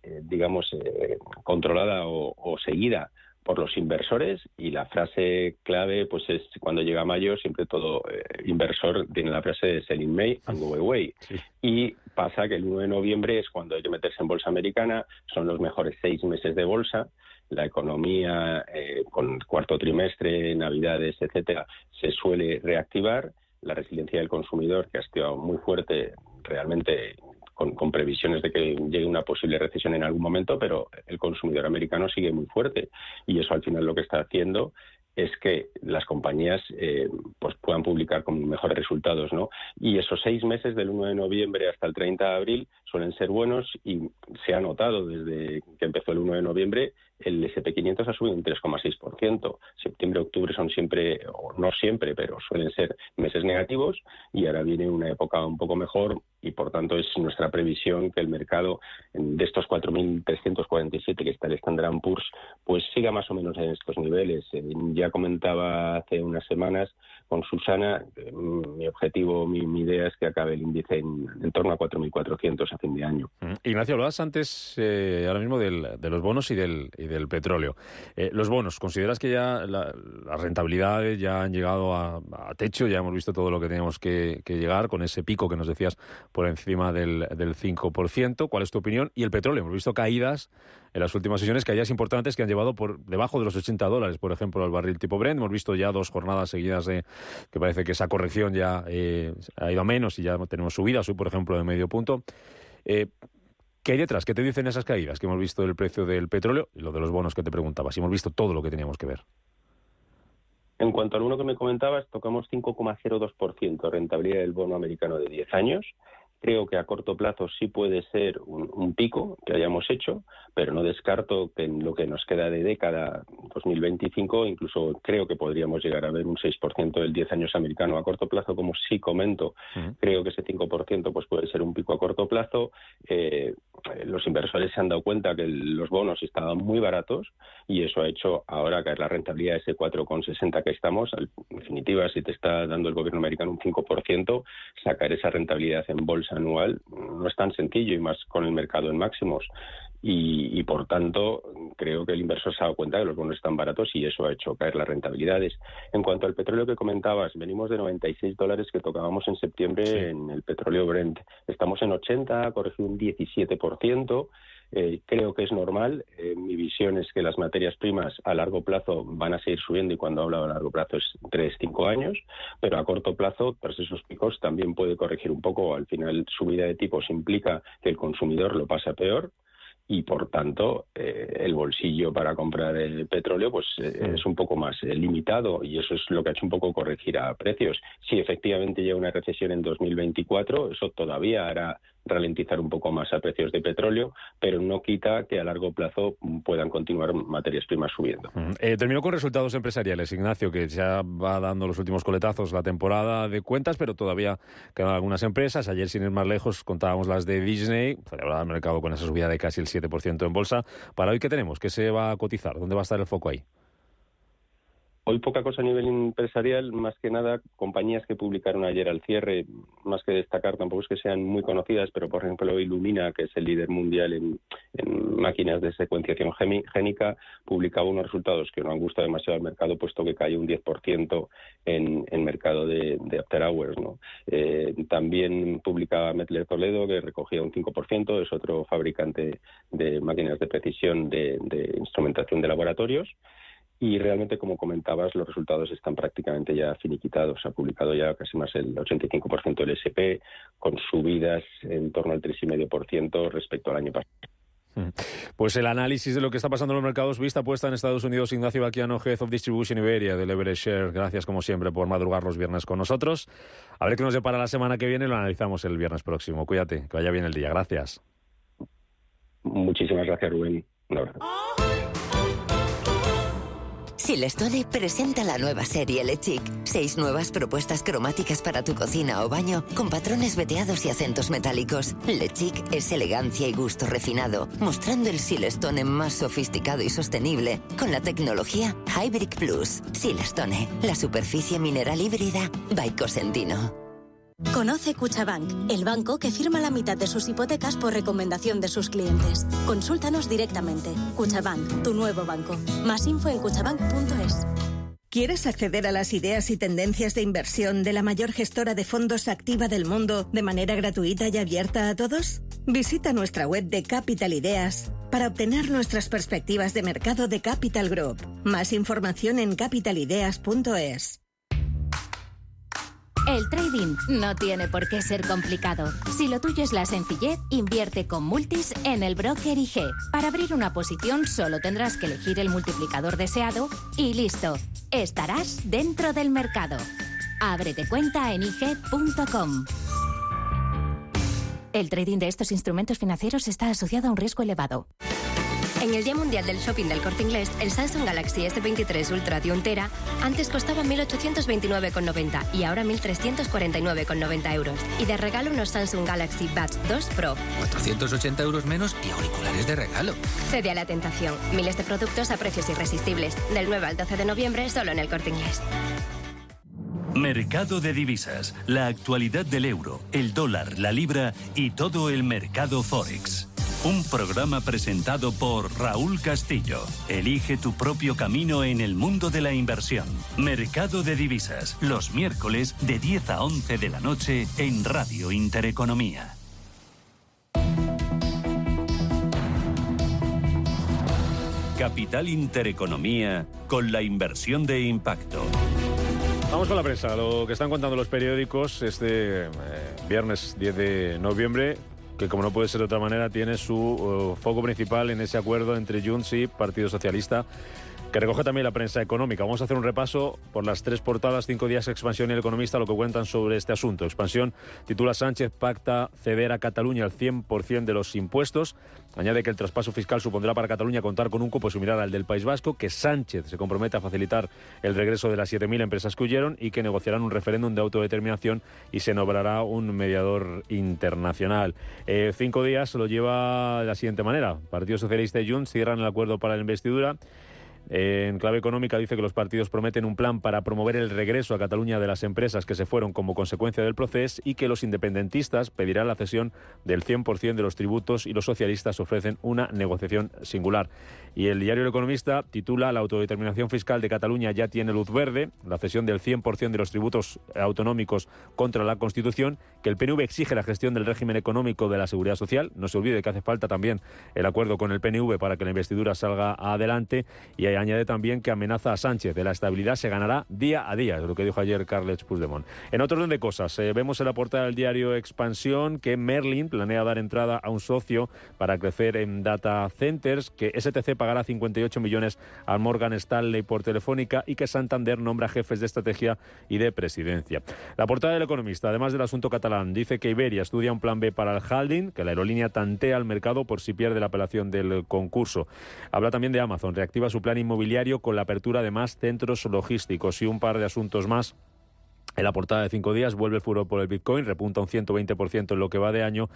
controlada o seguida por los inversores, y la frase clave pues es cuando llega mayo siempre todo inversor tiene la frase de sell in May and go away. Sí. Y pasa que el 1 de noviembre es cuando hay que meterse en bolsa americana, son los mejores 6 meses de bolsa. La economía con cuarto trimestre, navidades, etcétera, se suele reactivar. La resiliencia del consumidor, que ha estado muy fuerte realmente, con previsiones de que llegue una posible recesión en algún momento, pero el consumidor americano sigue muy fuerte, y eso al final lo que está haciendo es que las compañías pues puedan publicar con mejores resultados, ¿no? Y esos 6 meses del 1 de noviembre hasta el 30 de abril suelen ser buenos, y se ha notado desde que empezó el 1 de noviembre el S&P 500 ha subido un 3,6%. Septiembre, octubre son siempre, o no siempre, pero suelen ser meses negativos, y ahora viene una época un poco mejor, y por tanto es nuestra previsión que el mercado de estos 4.347 que está el Standard & Poor's pues siga más o menos en estos niveles. Ya comentaba hace unas semanas con Susana, mi objetivo, mi idea es que acabe el índice en torno a 4.400 a fin de año. Ignacio, hablabas antes ahora mismo de los bonos y del petróleo. Los bonos, ¿consideras que ya las rentabilidades ya han llegado a techo? Ya hemos visto todo lo que teníamos que llegar con ese pico que nos decías por encima del 5%. ¿Cuál es tu opinión? Y el petróleo, hemos visto caídas en las últimas sesiones, caídas importantes que han llevado por debajo de los $80, por ejemplo, al barril tipo Brent. Hemos visto ya 2 jornadas seguidas que parece que esa corrección ya ha ido a menos, y ya tenemos subidas, hoy por ejemplo de medio punto. ¿Qué hay detrás? ¿Qué te dicen esas caídas que hemos visto del precio del petróleo y lo de los bonos que te preguntaba? Si hemos visto todo lo que teníamos que ver. En cuanto al uno que me comentabas, tocamos 5,02% rentabilidad del bono americano de 10 años. Creo que a corto plazo sí puede ser un pico que hayamos hecho, pero no descarto que en lo que nos queda de década 2025 incluso creo que podríamos llegar a ver un 6% del 10 años americano a corto plazo, como sí comento. Creo que ese 5% pues puede ser un pico a corto plazo. Los inversores se han dado cuenta que los bonos estaban muy baratos, y eso ha hecho ahora caer la rentabilidad de ese 4,60 que estamos. En definitiva, si te está dando el gobierno americano un 5%, sacar esa rentabilidad en bolsa anual no es tan sencillo, y más con el mercado en máximos. Y por tanto creo que el inversor se ha dado cuenta que los bonos están baratos, y eso ha hecho caer las rentabilidades. En cuanto al petróleo que comentabas, venimos de $96 que tocábamos en septiembre. Sí. En el petróleo Brent estamos en 80, ha corregido un 17%. Creo que es normal. Mi visión es que las materias primas a largo plazo van a seguir subiendo, y cuando hablo a largo plazo es 3-5 años, pero a corto plazo, tras esos picos, también puede corregir un poco. Al final, subida de tipos implica que el consumidor lo pasa peor, y por tanto el bolsillo para comprar el petróleo pues es un poco más limitado, y eso es lo que ha hecho un poco corregir a precios. Si efectivamente llega una recesión en 2024, eso todavía hará ralentizar un poco más a precios de petróleo, pero no quita que a largo plazo puedan continuar materias primas subiendo. Termino con resultados empresariales, Ignacio, que ya va dando los últimos coletazos la temporada de cuentas, pero todavía quedan algunas empresas. Ayer, sin ir más lejos, contábamos las de Disney, celebraba el mercado con esa subida de casi el 7% en bolsa. Para hoy, ¿qué tenemos? ¿Qué se va a cotizar? ¿Dónde va a estar el foco ahí? Hoy poca cosa a nivel empresarial, más que nada compañías que publicaron ayer al cierre, más que destacar, tampoco es que sean muy conocidas, pero por ejemplo Illumina, que es el líder mundial en máquinas de secuenciación génica, publicaba unos resultados que no han gustado demasiado al mercado, puesto que cayó un 10% en mercado de after hours, ¿no? También publicaba Mettler Toledo, que recogía un 5%, es otro fabricante de máquinas de precisión de instrumentación de laboratorios. Y realmente, como comentabas, los resultados están prácticamente ya finiquitados. Ha publicado ya casi más el 85% del S&P, con subidas en torno al 3,5% respecto al año pasado. Pues el análisis de lo que está pasando en los mercados, vista puesta en Estados Unidos. Ignacio Baquiano, Head of Distribution Iberia del Everest Share. Gracias, como siempre, por madrugar los viernes con nosotros. A ver qué nos depara la semana que viene. Lo analizamos el viernes próximo. Cuídate, que vaya bien el día. Gracias. Muchísimas gracias, Rubén. Un abrazo. Silestone presenta la nueva serie Le Chic. 6 nuevas propuestas cromáticas para tu cocina o baño con patrones veteados y acentos metálicos. Le Chic es elegancia y gusto refinado, mostrando el Silestone más sofisticado y sostenible con la tecnología Hybrid Plus. Silestone, la superficie mineral híbrida by Cosentino. Conoce Cuchabank, el banco que firma la mitad de sus hipotecas por recomendación de sus clientes. Consúltanos directamente. Cuchabank, tu nuevo banco. Más info en cuchabank.es. ¿Quieres acceder a las ideas y tendencias de inversión de la mayor gestora de fondos activa del mundo de manera gratuita y abierta a todos? Visita nuestra web de Capital Ideas para obtener nuestras perspectivas de mercado de Capital Group. Más información en capitalideas.es. El trading no tiene por qué ser complicado. Si lo tuyo es la sencillez, invierte con Multis en el broker IG. Para abrir una posición solo tendrás que elegir el multiplicador deseado y listo. Estarás dentro del mercado. Ábrete cuenta en IG.com. El trading de estos instrumentos financieros está asociado a un riesgo elevado. En el Día Mundial del Shopping del Corte Inglés, el Samsung Galaxy S23 Ultra de 1 tera antes costaba 1.829,90 y ahora 1.349,90 euros. Y de regalo unos Samsung Galaxy Buds 2 Pro. 480 euros menos y auriculares de regalo. Cede a la tentación. Miles de productos a precios irresistibles. Del 9 al 12 de noviembre solo en el Corte Inglés. Mercado de divisas. La actualidad del euro, el dólar, la libra y todo el mercado Forex. Un programa presentado por Raúl Castillo. Elige tu propio camino en el mundo de la inversión. Mercado de divisas, los miércoles de 10 a 11 de la noche en Radio Intereconomía. Capital Intereconomía con la inversión de impacto. Vamos con la prensa, lo que están contando los periódicos este viernes 10 de noviembre, que como no puede ser de otra manera, tiene su foco principal en ese acuerdo entre Junts y Partido Socialista, que recoge también la prensa económica. Vamos a hacer un repaso por las 3 portadas, 5 días, Expansión y El Economista, lo que cuentan sobre este asunto. Expansión titula: Sánchez pacta ceder a Cataluña el 100% de los impuestos. Añade que el traspaso fiscal supondrá para Cataluña contar con un cupo similar al del País Vasco, que Sánchez se compromete a facilitar el regreso de las 7.000 empresas que huyeron y que negociarán un referéndum de autodeterminación y se nombrará un mediador internacional. 5 días lo lleva de la siguiente manera: Partido Socialista y Junts cierran el acuerdo para la investidura. En clave económica dice que los partidos prometen un plan para promover el regreso a Cataluña de las empresas que se fueron como consecuencia del proceso y que los independentistas pedirán la cesión del 100% de los tributos y los socialistas ofrecen una negociación singular. Y el diario El Economista titula: La autodeterminación fiscal de Cataluña ya tiene luz verde, la cesión del 100% de los tributos autonómicos contra la Constitución, que el PNV exige la gestión del régimen económico de la Seguridad Social. No se olvide que hace falta también el acuerdo con el PNV para que la investidura salga adelante, y añade también que amenaza a Sánchez de la estabilidad se ganará día a día, es lo que dijo ayer Carles Puigdemont. En otro orden de cosas, vemos en la portada del diario Expansión que Merlin planea dar entrada a un socio para crecer en data centers, que STC pagará 58 millones a Morgan Stanley por Telefónica y que Santander nombra jefes de estrategia y de presidencia. La portada del Economista, además del asunto catalán, dice que Iberia estudia un plan B para el holding, que la aerolínea tantea al mercado por si pierde la apelación del concurso. Habla también de Amazon, reactiva su plan inmobiliario con la apertura de más centros logísticos, y un par de asuntos más. En la portada de 5 días vuelve el furor por el Bitcoin, repunta un 120% en lo que va de año,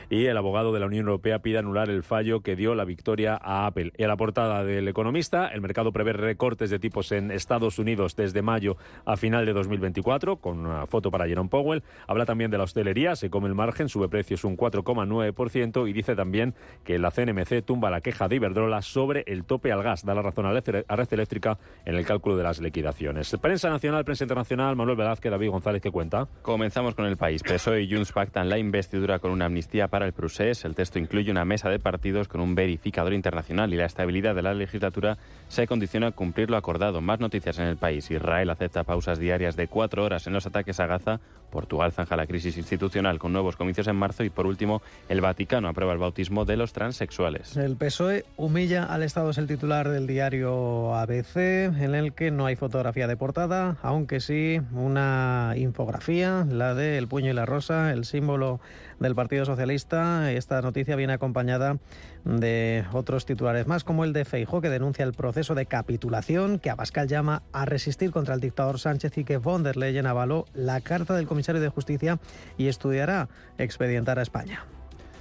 y el abogado de la Unión Europea pide anular el fallo que dio la victoria a Apple. Y en la portada del Economista, el mercado prevé recortes de tipos en Estados Unidos desde mayo a final de 2024, con una foto para Jerome Powell. Habla también de la hostelería, se come el margen, sube precios un 4,9%, y dice también que la CNMC tumba la queja de Iberdrola sobre el tope al gas. Da la razón a Red Eléctrica en el cálculo de las liquidaciones. Prensa nacional, prensa internacional, Manuel Velázquez, David González, ¿qué cuenta? Comenzamos con El País. PSOE y Junts pactan la investidura con una amnistía para el procés. El texto incluye una mesa de partidos con un verificador internacional y la estabilidad de la legislatura se condiciona a cumplir lo acordado. Más noticias en El País. Israel acepta pausas diarias de 4 horas en los ataques a Gaza. Portugal zanja la crisis institucional con nuevos comicios en marzo. Y por último, el Vaticano aprueba el bautismo de los transexuales. El PSOE humilla al Estado, es el titular del diario ABC, en el que no hay fotografía de portada, aunque sí una una infografía, la del puño y la rosa, el símbolo del Partido Socialista. Esta noticia viene acompañada de otros titulares más, como el de Feijóo, que denuncia el proceso de capitulación que Abascal llama a resistir contra el dictador Sánchez, y que von der Leyen avaló la carta del comisario de Justicia y estudiará expedientar a España.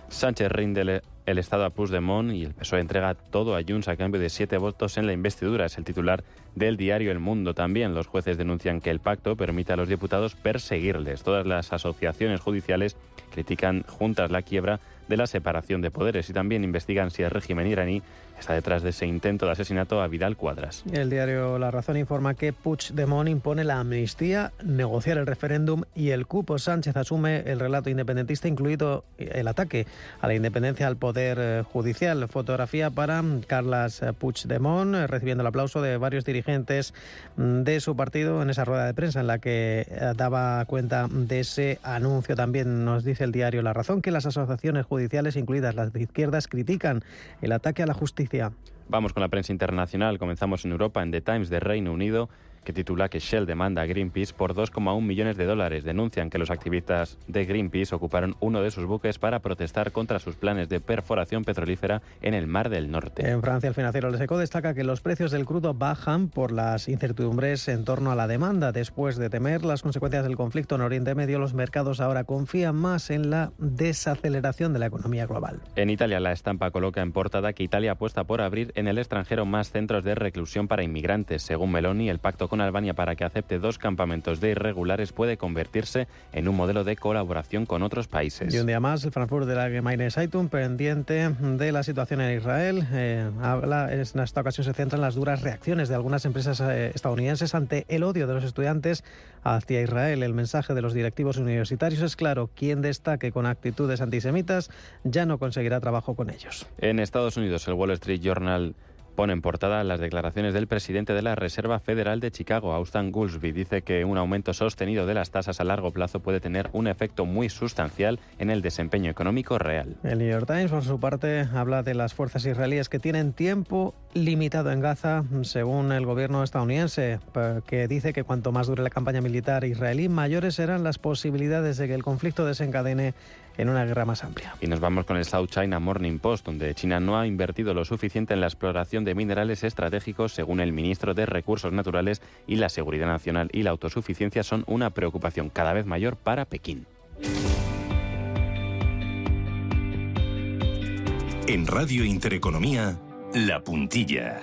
Sánchez rinde el Estado a Puigdemont y el PSOE entrega todo a Junts a cambio de 7 votos en la investidura. Es el titular del diario El Mundo. También los jueces denuncian que el pacto permite a los diputados perseguirles. Todas las asociaciones judiciales critican juntas la quiebra de la separación de poderes y también investigan si el régimen iraní está detrás de ese intento de asesinato a Vidal Quadras. El diario La Razón informa que Puigdemont impone la amnistía, negociar el referéndum y el cupo. Sánchez asume el relato independentista, incluido el ataque a la independencia al poder judicial. Fotografía para Carles Puigdemont, recibiendo el aplauso de varios dirigentes de su partido en esa rueda de prensa en la que daba cuenta de ese anuncio. También nos dice el diario La Razón que las asociaciones judiciales, incluidas las de izquierdas, critican el ataque a la justicia. Vamos con la prensa internacional. Comenzamos en Europa, en The Times de Reino Unido, que titula que Shell demanda a Greenpeace por $2,1 millones. Denuncian que los activistas de Greenpeace ocuparon uno de sus buques para protestar contra sus planes de perforación petrolífera en el Mar del Norte. En Francia, el financiero Les Echos destaca que los precios del crudo bajan por las incertidumbres en torno a la demanda. Después de temer las consecuencias del conflicto en Oriente Medio, los mercados ahora confían más en la desaceleración de la economía global. En Italia, La Estampa coloca en portada que Italia apuesta por abrir en el extranjero más centros de reclusión para inmigrantes. Según Meloni, el pacto con Albania para que acepte 2 campamentos de irregulares puede convertirse en un modelo de colaboración con otros países. Y un día más, el Frankfurter Allgemeine Zeitung, pendiente de la situación en Israel, en esta ocasión se centra en las duras reacciones de algunas empresas estadounidenses ante el odio de los estudiantes hacia Israel. El mensaje de los directivos universitarios es claro: quien destaque con actitudes antisemitas ya no conseguirá trabajo con ellos. En Estados Unidos, el Wall Street Journal pone en portada las declaraciones del presidente de la Reserva Federal de Chicago, Austan Goolsbee. Dice que un aumento sostenido de las tasas a largo plazo puede tener un efecto muy sustancial en el desempeño económico real. El New York Times, por su parte, habla de las fuerzas israelíes que tienen tiempo limitado en Gaza, según el gobierno estadounidense, que dice que cuanto más dure la campaña militar israelí, mayores serán las posibilidades de que el conflicto desencadene en una guerra más amplia. Y nos vamos con el South China Morning Post, donde China no ha invertido lo suficiente en la exploración de minerales estratégicos, según el ministro de Recursos Naturales, y la seguridad nacional y la autosuficiencia son una preocupación cada vez mayor para Pekín. En Radio Intereconomía, La Puntilla.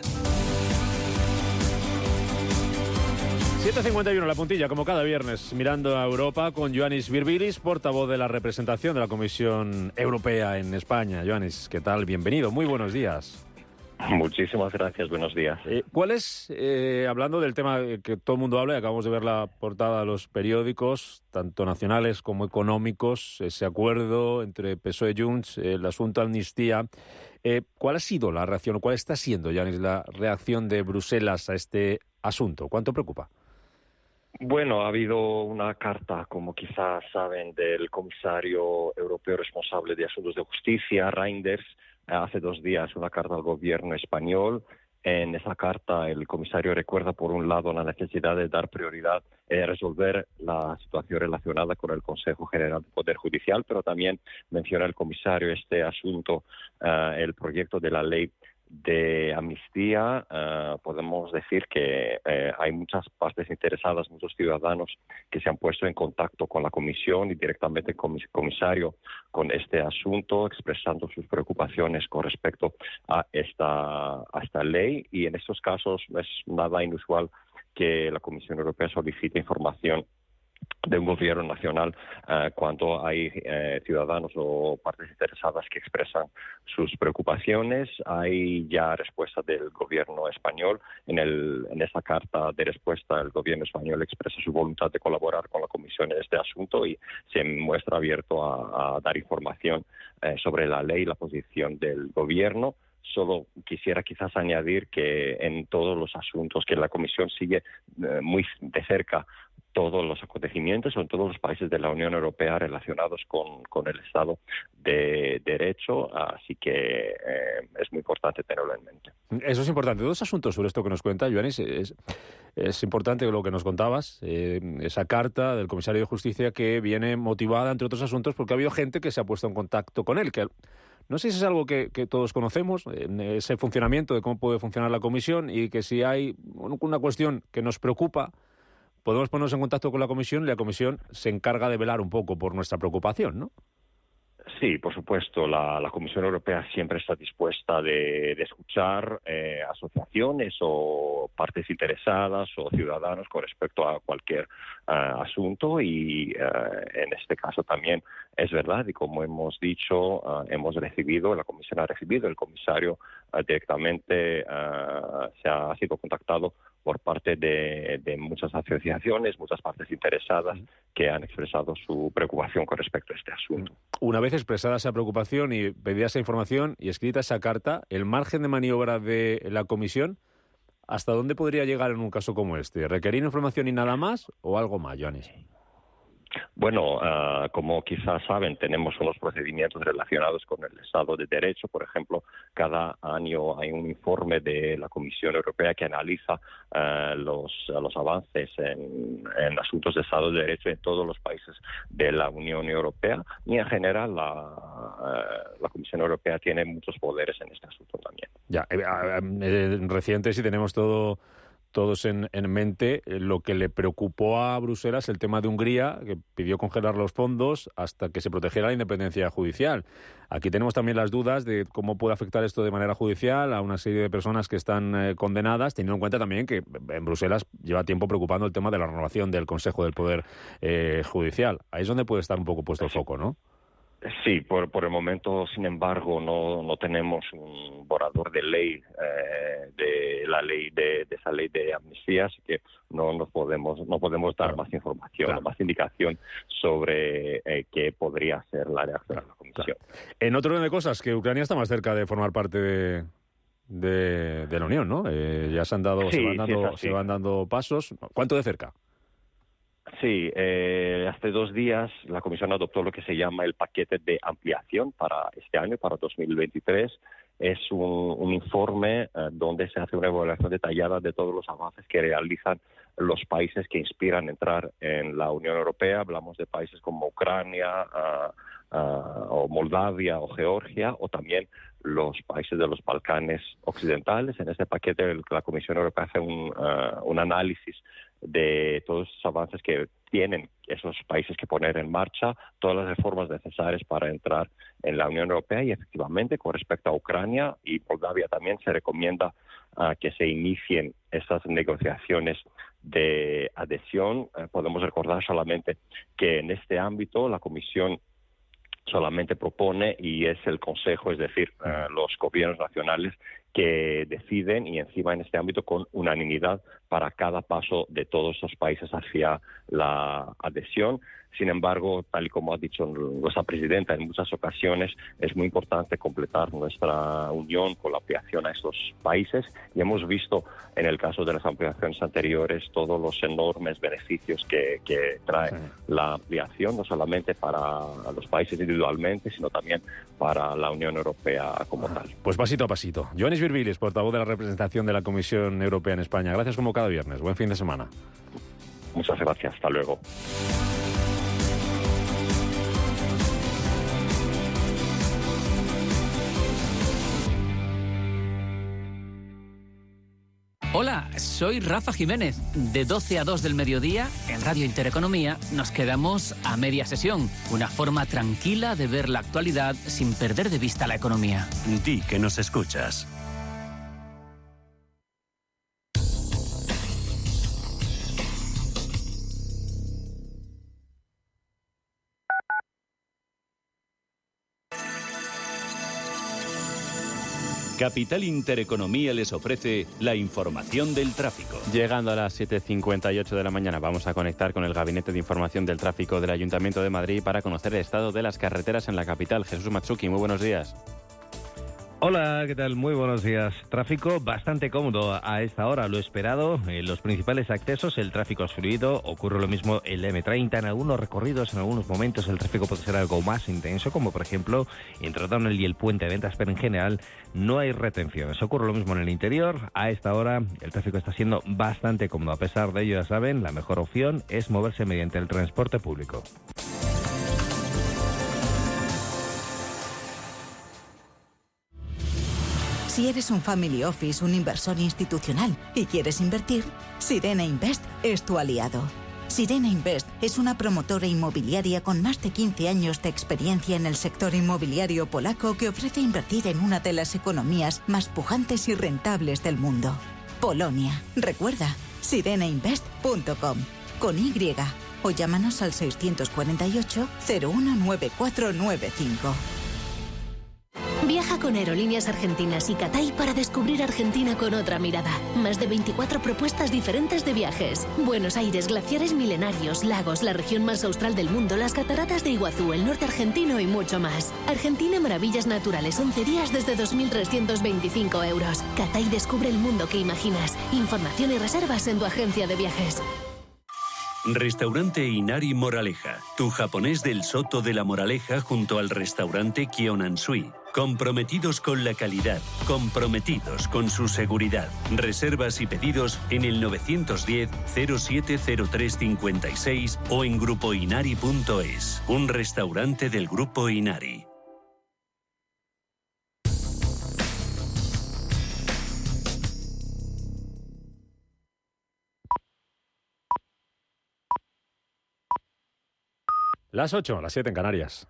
7:51, La Puntilla, como cada viernes, mirando a Europa con Ioannis Virbilis, portavoz de la representación de la Comisión Europea en España. Ioannis, ¿qué tal? Bienvenido, muy buenos días. Muchísimas gracias, buenos días. ¿Cuál es, hablando del tema que todo el mundo habla, y acabamos de ver la portada de los periódicos, tanto nacionales como económicos, ese acuerdo entre PSOE y Junts, el asunto amnistía, ¿cuál ha sido la reacción, o cuál está siendo, Ioannis, la reacción de Bruselas a este asunto? ¿Cuánto preocupa? Bueno, ha habido una carta, como quizás saben, del comisario europeo responsable de Asuntos de Justicia, Reinders, hace 2 días, una carta al gobierno español. En esa carta el comisario recuerda, por un lado, la necesidad de dar prioridad a resolver la situación relacionada con el Consejo General del Poder Judicial, pero también menciona el comisario este asunto, el proyecto de la ley de amnistía. Podemos decir que hay muchas partes interesadas, muchos ciudadanos que se han puesto en contacto con la Comisión y directamente con el comisario con este asunto, expresando sus preocupaciones con respecto a esta ley, y en estos casos es nada inusual que la Comisión Europea solicite información de un gobierno nacional cuando hay ciudadanos o partes interesadas que expresan sus preocupaciones. Hay ya respuesta del gobierno español. En esa carta de respuesta, el gobierno español expresa su voluntad de colaborar con la Comisión en este asunto y se muestra abierto a dar información sobre la ley y la posición del gobierno. Solo quisiera quizás añadir que en todos los asuntos que la Comisión sigue muy de cerca todos los acontecimientos en todos los países de la Unión Europea relacionados con el Estado de Derecho, así que es muy importante tenerlo en mente. Eso es importante. 2 asuntos sobre esto que nos cuenta Ioannis. Es importante lo que nos contabas, esa carta del comisario de Justicia que viene motivada, entre otros asuntos, porque ha habido gente que se ha puesto en contacto con él, que no sé si es algo que todos conocemos, ese funcionamiento de cómo puede funcionar la comisión, y que si hay una cuestión que nos preocupa, podemos ponernos en contacto con la comisión y la comisión se encarga de velar un poco por nuestra preocupación, ¿no? Sí, por supuesto, la Comisión Europea siempre está dispuesta de escuchar asociaciones o partes interesadas o ciudadanos con respecto a cualquier asunto, y en este caso también es verdad, y como hemos dicho, la Comisión ha recibido, el comisario directamente ha sido contactado por parte de muchas asociaciones, muchas partes interesadas que han expresado su preocupación con respecto a este asunto. Una vez expresada esa preocupación y pedida esa información y escrita esa carta, ¿el margen de maniobra de la Comisión hasta dónde podría llegar en un caso como este? ¿Requerir información y nada más o algo más, Ioannis? Bueno, como quizás saben, tenemos unos procedimientos relacionados con el Estado de Derecho. Por ejemplo, cada año hay un informe de la Comisión Europea que analiza los avances en asuntos de Estado de Derecho en todos los países de la Unión Europea, y en general la Comisión Europea tiene muchos poderes en este asunto también. Ya, reciente sí tenemos todos en mente lo que le preocupó a Bruselas, el tema de Hungría, que pidió congelar los fondos hasta que se protegiera la independencia judicial. Aquí tenemos también las dudas de cómo puede afectar esto de manera judicial a una serie de personas que están condenadas, teniendo en cuenta también que en Bruselas lleva tiempo preocupando el tema de la renovación del Consejo del Poder Judicial. Ahí es donde puede estar un poco puesto el foco, ¿no? Sí, por el momento, sin embargo, no tenemos un borrador de ley, de esa ley de amnistía, así que no podemos dar más información, más indicación sobre qué podría ser la reacción de la Comisión. En otro orden de cosas, que Ucrania está más cerca de formar parte de la Unión, ¿no? Ya se van dando pasos. ¿Cuánto de cerca? Sí, hace 2 días la Comisión adoptó lo que se llama el paquete de ampliación para este año, para 2023. Es un informe donde se hace una evaluación detallada de todos los avances que realizan los países que inspiran entrar en la Unión Europea. Hablamos de países como Ucrania, o Moldavia o Georgia, o también los países de los Balcanes occidentales. En este paquete la Comisión Europea hace un análisis de todos los avances que tienen esos países que poner en marcha, todas las reformas necesarias para entrar en la Unión Europea, y efectivamente con respecto a Ucrania y Moldavia también se recomienda que se inicien estas negociaciones de adhesión. Podemos recordar solamente que en este ámbito la Comisión solamente propone, y es el Consejo, es decir, los gobiernos nacionales que deciden, y encima en este ámbito con unanimidad para cada paso de todos esos países hacia la adhesión. Sin embargo, tal y como ha dicho nuestra presidenta en muchas ocasiones, es muy importante completar nuestra unión con la ampliación a estos países, y hemos visto en el caso de las ampliaciones anteriores todos los enormes beneficios que trae la ampliación, no solamente para los países individualmente, sino también para la Unión Europea como tal. Pues pasito a pasito. Ioannis Virbilis, portavoz de la representación de la Comisión Europea en España. Gracias como cada viernes. Buen fin de semana. Muchas gracias. Hasta luego. Hola, soy Rafa Jiménez. De 12 a 2 del mediodía, en Radio Intereconomía, nos quedamos a media sesión. Una forma tranquila de ver la actualidad sin perder de vista la economía. Di que nos escuchas. Capital Intereconomía les ofrece la información del tráfico. Llegando a las 7:58 de la mañana, vamos a conectar con el Gabinete de Información del Tráfico del Ayuntamiento de Madrid para conocer el estado de las carreteras en la capital. Jesús Matsuki, muy buenos días. Hola, ¿qué tal? Muy buenos días. Tráfico bastante cómodo a esta hora, lo esperado. En los principales accesos el tráfico es fluido. Ocurre lo mismo en el M30. En algunos recorridos, en algunos momentos, el tráfico puede ser algo más intenso, como por ejemplo entre O'Donnell y el Puente de Ventas, pero en general no hay retenciones. Ocurre lo mismo en el interior. A esta hora el tráfico está siendo bastante cómodo. A pesar de ello, ya saben, la mejor opción es moverse mediante el transporte público. Si eres un family office, un inversor institucional y quieres invertir, Sirena Invest es tu aliado. Sirena Invest es una promotora inmobiliaria con más de 15 años de experiencia en el sector inmobiliario polaco que ofrece invertir en una de las economías más pujantes y rentables del mundo. Polonia. Recuerda, sirenainvest.com con Y o llámanos al 648 019495. Viaja con Aerolíneas Argentinas y Cathay para descubrir Argentina con otra mirada. Más de 24 propuestas diferentes de viajes. Buenos Aires, glaciares milenarios, lagos, la región más austral del mundo, las cataratas de Iguazú, el norte argentino y mucho más. Argentina, maravillas naturales, 11 días desde 2.325 euros. Cathay descubre el mundo que imaginas. Información y reservas en tu agencia de viajes. Restaurante Inari Moraleja, tu japonés del Soto de la Moraleja junto al restaurante Kyonansui. Comprometidos con la calidad, comprometidos con su seguridad. Reservas y pedidos en el 910-070356 o en grupoinari.es. Un restaurante del Grupo Inari. Las 8, las 7 en Canarias.